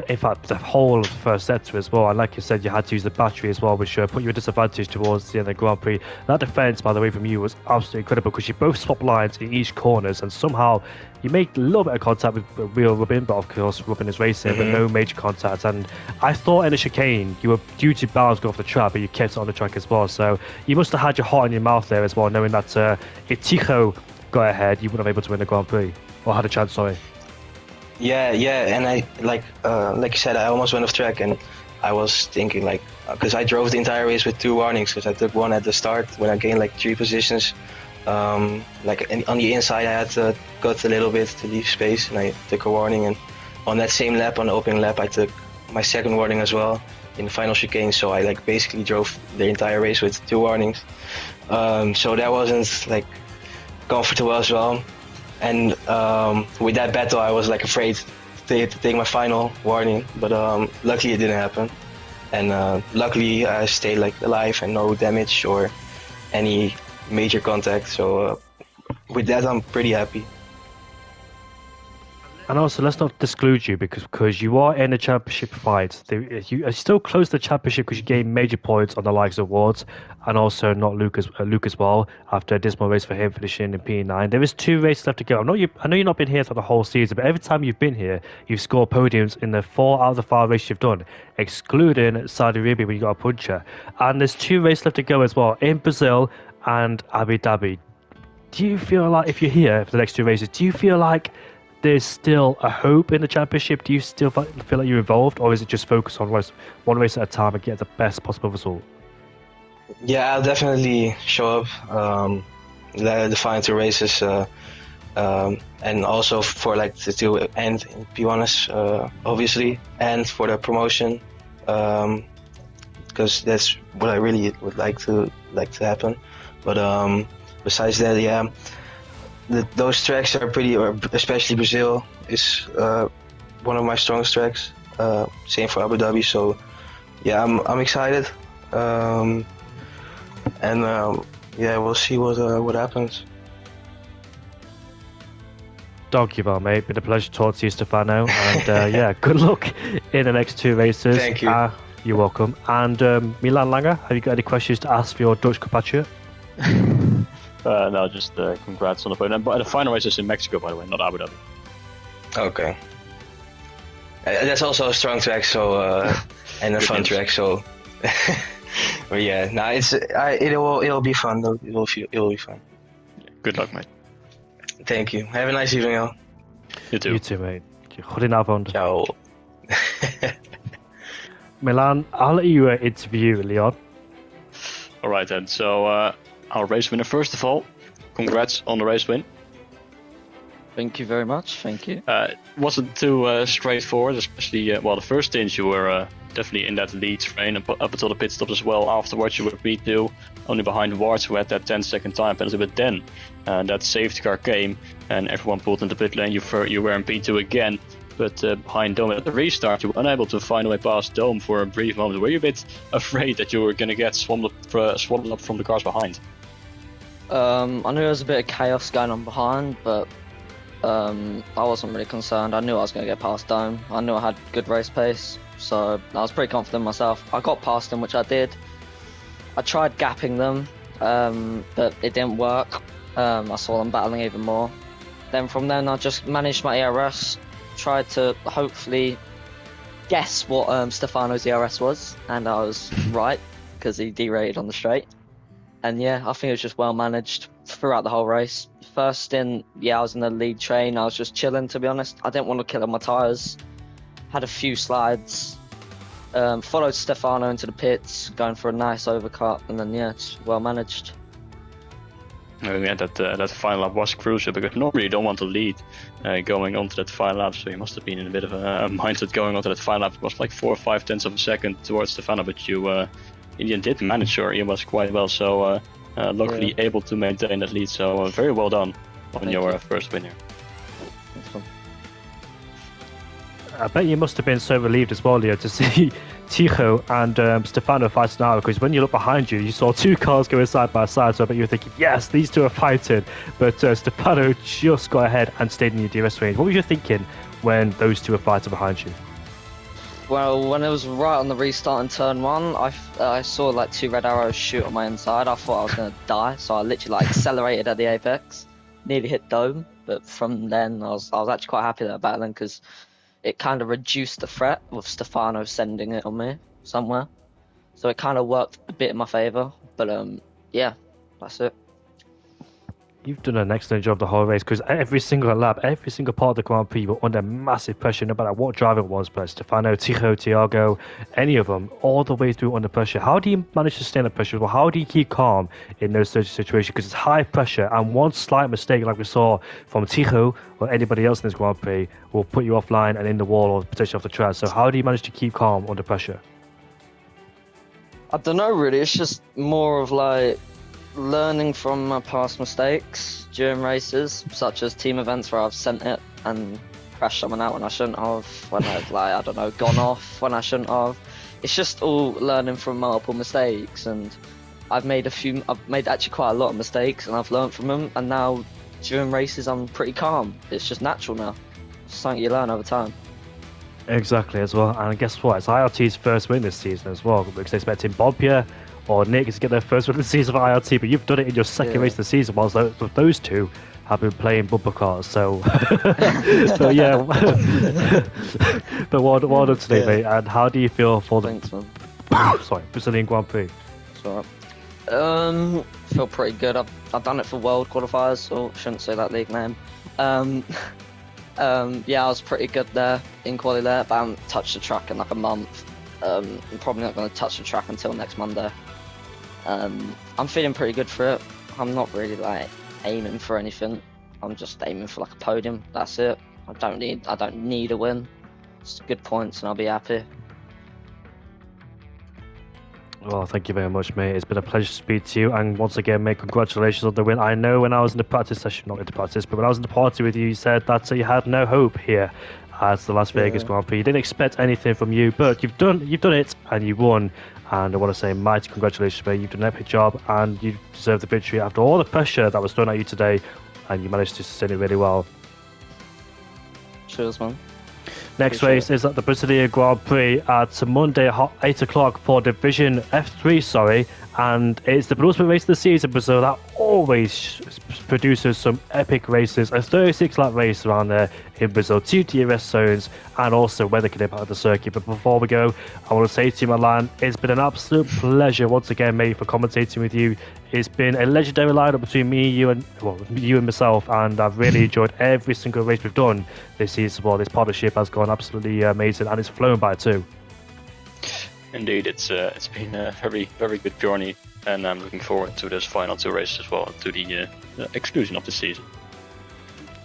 In fact, the whole of the first sector as well. And like you said, you had to use the battery as well, which put you at a disadvantage towards the end of the Grand Prix. That defense, by the way, from you was absolutely incredible because you both swapped lines in each corners, and somehow you made a little bit of contact with real Robin, but of course Robin is racing, but no major contact. And I thought in the chicane you were due to bounce go off the track, but you kept it on the track as well. So you must have had your heart in your mouth there as well, knowing that if Tico got ahead, you wouldn't have been able to win the Grand Prix, or had a chance. Sorry.
Yeah, and I like you said, I almost went off track, and I was thinking like, because I drove the entire race with 2 warnings, because I took one at the start when I gained like 3 positions. On the inside, I had to cut a little bit to leave space, and I took a warning. And on that same lap, on the opening lap, I took my second warning as well in the final chicane. So I like basically drove the entire race with 2 warnings. So that wasn't like comfortable as well, and with that battle I was like afraid to take my final warning, but luckily it didn't happen, and luckily I stayed like alive and no damage or any major contact, so with that I'm pretty happy.
And also, let's not disclude you because you are in a championship fight. You are still close to the championship because you gained major points on the likes of Wards, and also not Luke as well, after a dismal race for him finishing in P9. There is 2 races left to go. I know you've not been here for the whole season, but every time you've been here, you've scored podiums in the 4 out of the 5 races you've done, excluding Saudi Arabia when you got a puncher. And there's 2 races left to go as well, in Brazil and Abu Dhabi. Do you feel like, if you're here for the next 2 races, do you feel like there's still a hope in the championship? Do you still feel like you're involved, or is it just focus on one race at a time and get the best possible result?
Yeah, I'll definitely show up the final 2 races, and also for like the 2 end in P1s, obviously, and for the promotion, because that's what I really would like to happen. But besides that, yeah. Those tracks are pretty, or especially Brazil is one of my strongest tracks. Same for Abu Dhabi. So yeah, I'm excited, and yeah, we'll see what happens.
Dankjewel, mate. Been a pleasure to talk to you, Stefano. And yeah, good luck in the next 2 races.
Thank you.
You're welcome. And Milan Langer, have you got any questions to ask for your Dutch compatriot?
No, just congrats on the podium. But the final race is in Mexico, by the way, not Abu Dhabi.
Okay. That's also a strong track, so and a fun track, so But yeah, it'll be fun though. It'll be fun.
Good luck, mate.
Thank you. Have a nice evening, all.
You too.
You too, mate. Goedenavond.
Ciao.
Milan, I'll let you interview Leon.
All right then. So our race winner, first of all, congrats on the race win.
Thank you very much. Thank you.
Wasn't too straightforward, especially the first stints you were definitely in that lead train up until the pit stop as well. Afterwards you were P2, only behind Wards, who had that 10-second time penalty. But then that safety car came and everyone pulled into the pit lane. You were in P2 again, but behind Dome at the restart you were unable to find a way past Dome for a brief moment. Were you a bit afraid that you were going to get swallowed up from the cars behind?
I knew there was a bit of chaos going on behind, but I wasn't really concerned. I knew I was going to get past Dome. I knew I had good race pace, so I was pretty confident myself. I got past them, which I did. I tried gapping them, but it didn't work. I saw them battling even more. Then from then I just managed my ERS, tried to hopefully guess what Stefano's ERS was, and I was right, because he derated on the straight. And yeah, I think it was just well managed throughout the whole race. First stint, I was in the lead train. I was just chilling, to be honest. I didn't want to kill on my tyres. Had a few slides. Followed Stefano into the pits, going for a nice overcut, and then it's well managed.
Yeah, that final lap was crucial, because normally you don't want to lead going onto that final lap, so you must have been in a bit of a mindset going onto that final lap. It was like 4 or 5 tenths of a second towards Stefano, but you in the end did manage your EMS quite well, so luckily able to maintain that lead, so very well done on your first win here.
I bet you must have been so relieved as well, Leo, to see Tycho and Stefano fighting out, because when you look behind you, you saw 2 cars going side by side, so I bet you were thinking, yes, these 2 are fighting, but Stefano just got ahead and stayed in your DRS range. What were you thinking when those 2 were fighting behind you?
Well, when it was right on the restart in turn 1, I saw like 2 red arrows shoot on my inside. I thought I was going to die, so I literally accelerated at the apex, nearly hit Dome, but from then I was actually quite happy that battling, because it kind of reduced the threat with Stefano sending it on me somewhere. So it kind of worked a bit in my favour. But that's it.
You've done an excellent job the whole race, because every single lap, every single part of the Grand Prix, you were under massive pressure, no matter what driver it was, but Stefano, Tycho, Thiago, any of them, all the way through under pressure. How do you manage to stay under pressure? Well, how do you keep calm in those situations? Because it's high pressure, and one slight mistake, like we saw from Tycho or anybody else in this Grand Prix, will put you offline and in the wall or potentially off the track. So how do you manage to keep calm under pressure?
I don't know, really. It's just more of like learning from my past mistakes during races, such as team events where I've sent it and crashed someone out when I shouldn't have, when I've gone off when I shouldn't have. It's just all learning from multiple mistakes, and I've made actually quite a lot of mistakes, and I've learned from them, and now during races I'm pretty calm. It's just natural now. It's something you learn over time.
Exactly, as well. And guess what? It's IRT's first win this season as well, because they're expecting Bob here or Nick to get their first win of the season for IRT, but you've done it in your second race of the season, whilst those 2 have been playing bumper cars. So, so yeah. But well done today, mate. And how do you feel for the Brazilian Grand Prix?
It's alright. Feel pretty good. I've done it for world qualifiers, so shouldn't say that league name. I was pretty good there in quali there, but I haven't touched the track in like a month. I'm probably not going to touch the track until next Monday. I'm feeling pretty good for it. I'm not really like aiming for anything. I'm just aiming for like a podium. That's it. I don't need a win. It's good points and I'll be happy.
Well, thank you very much, mate. It's been a pleasure to speak to you. And once again, mate, congratulations on the win. I know when I was in the practice session, not in the practice, but when I was in the party with you, you said that you had no hope here at the Las Vegas Grand Prix. You didn't expect anything from you, but you've done it and you won. And I want to say mighty congratulations, mate. You've done an epic job and you deserve the victory after all the pressure that was thrown at you today, and you managed to sustain it really well.
Cheers, man.
Next race is at the Brazilian Grand Prix at Monday, 8 o'clock for Division F3, And it's the penultimate race of the season, so that always produces some epic races. A 36-lap race around there in Brazil, 2 DRS zones, and also weather can impact the circuit. But before we go, I want to say to you, Milan, it's been an absolute pleasure once again, mate, for commentating with you. It's been a legendary lineup between me, you, and myself, and I've really enjoyed every single race we've done this season. Well, this partnership has gone absolutely amazing, and it's flown by too.
Indeed, it's been a very, very good journey, and I'm looking forward to this final 2 races as well, to the exclusion of the season.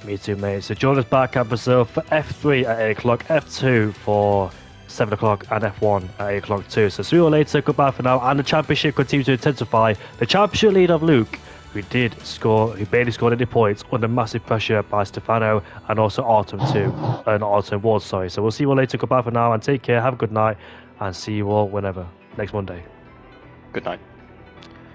Me too, mate. So join us back at Brazil for F3 at 8 o'clock, F2 for 7 o'clock, and F1 at 8 o'clock too. So see you all later. Goodbye for now. And the championship continues to intensify. The championship lead of Luke, who barely scored any points under massive pressure by Stefano, and also Artem Ward. So we'll see you all later. Goodbye for now, and take care. Have a good night, and see you all whenever next Monday.
Good night.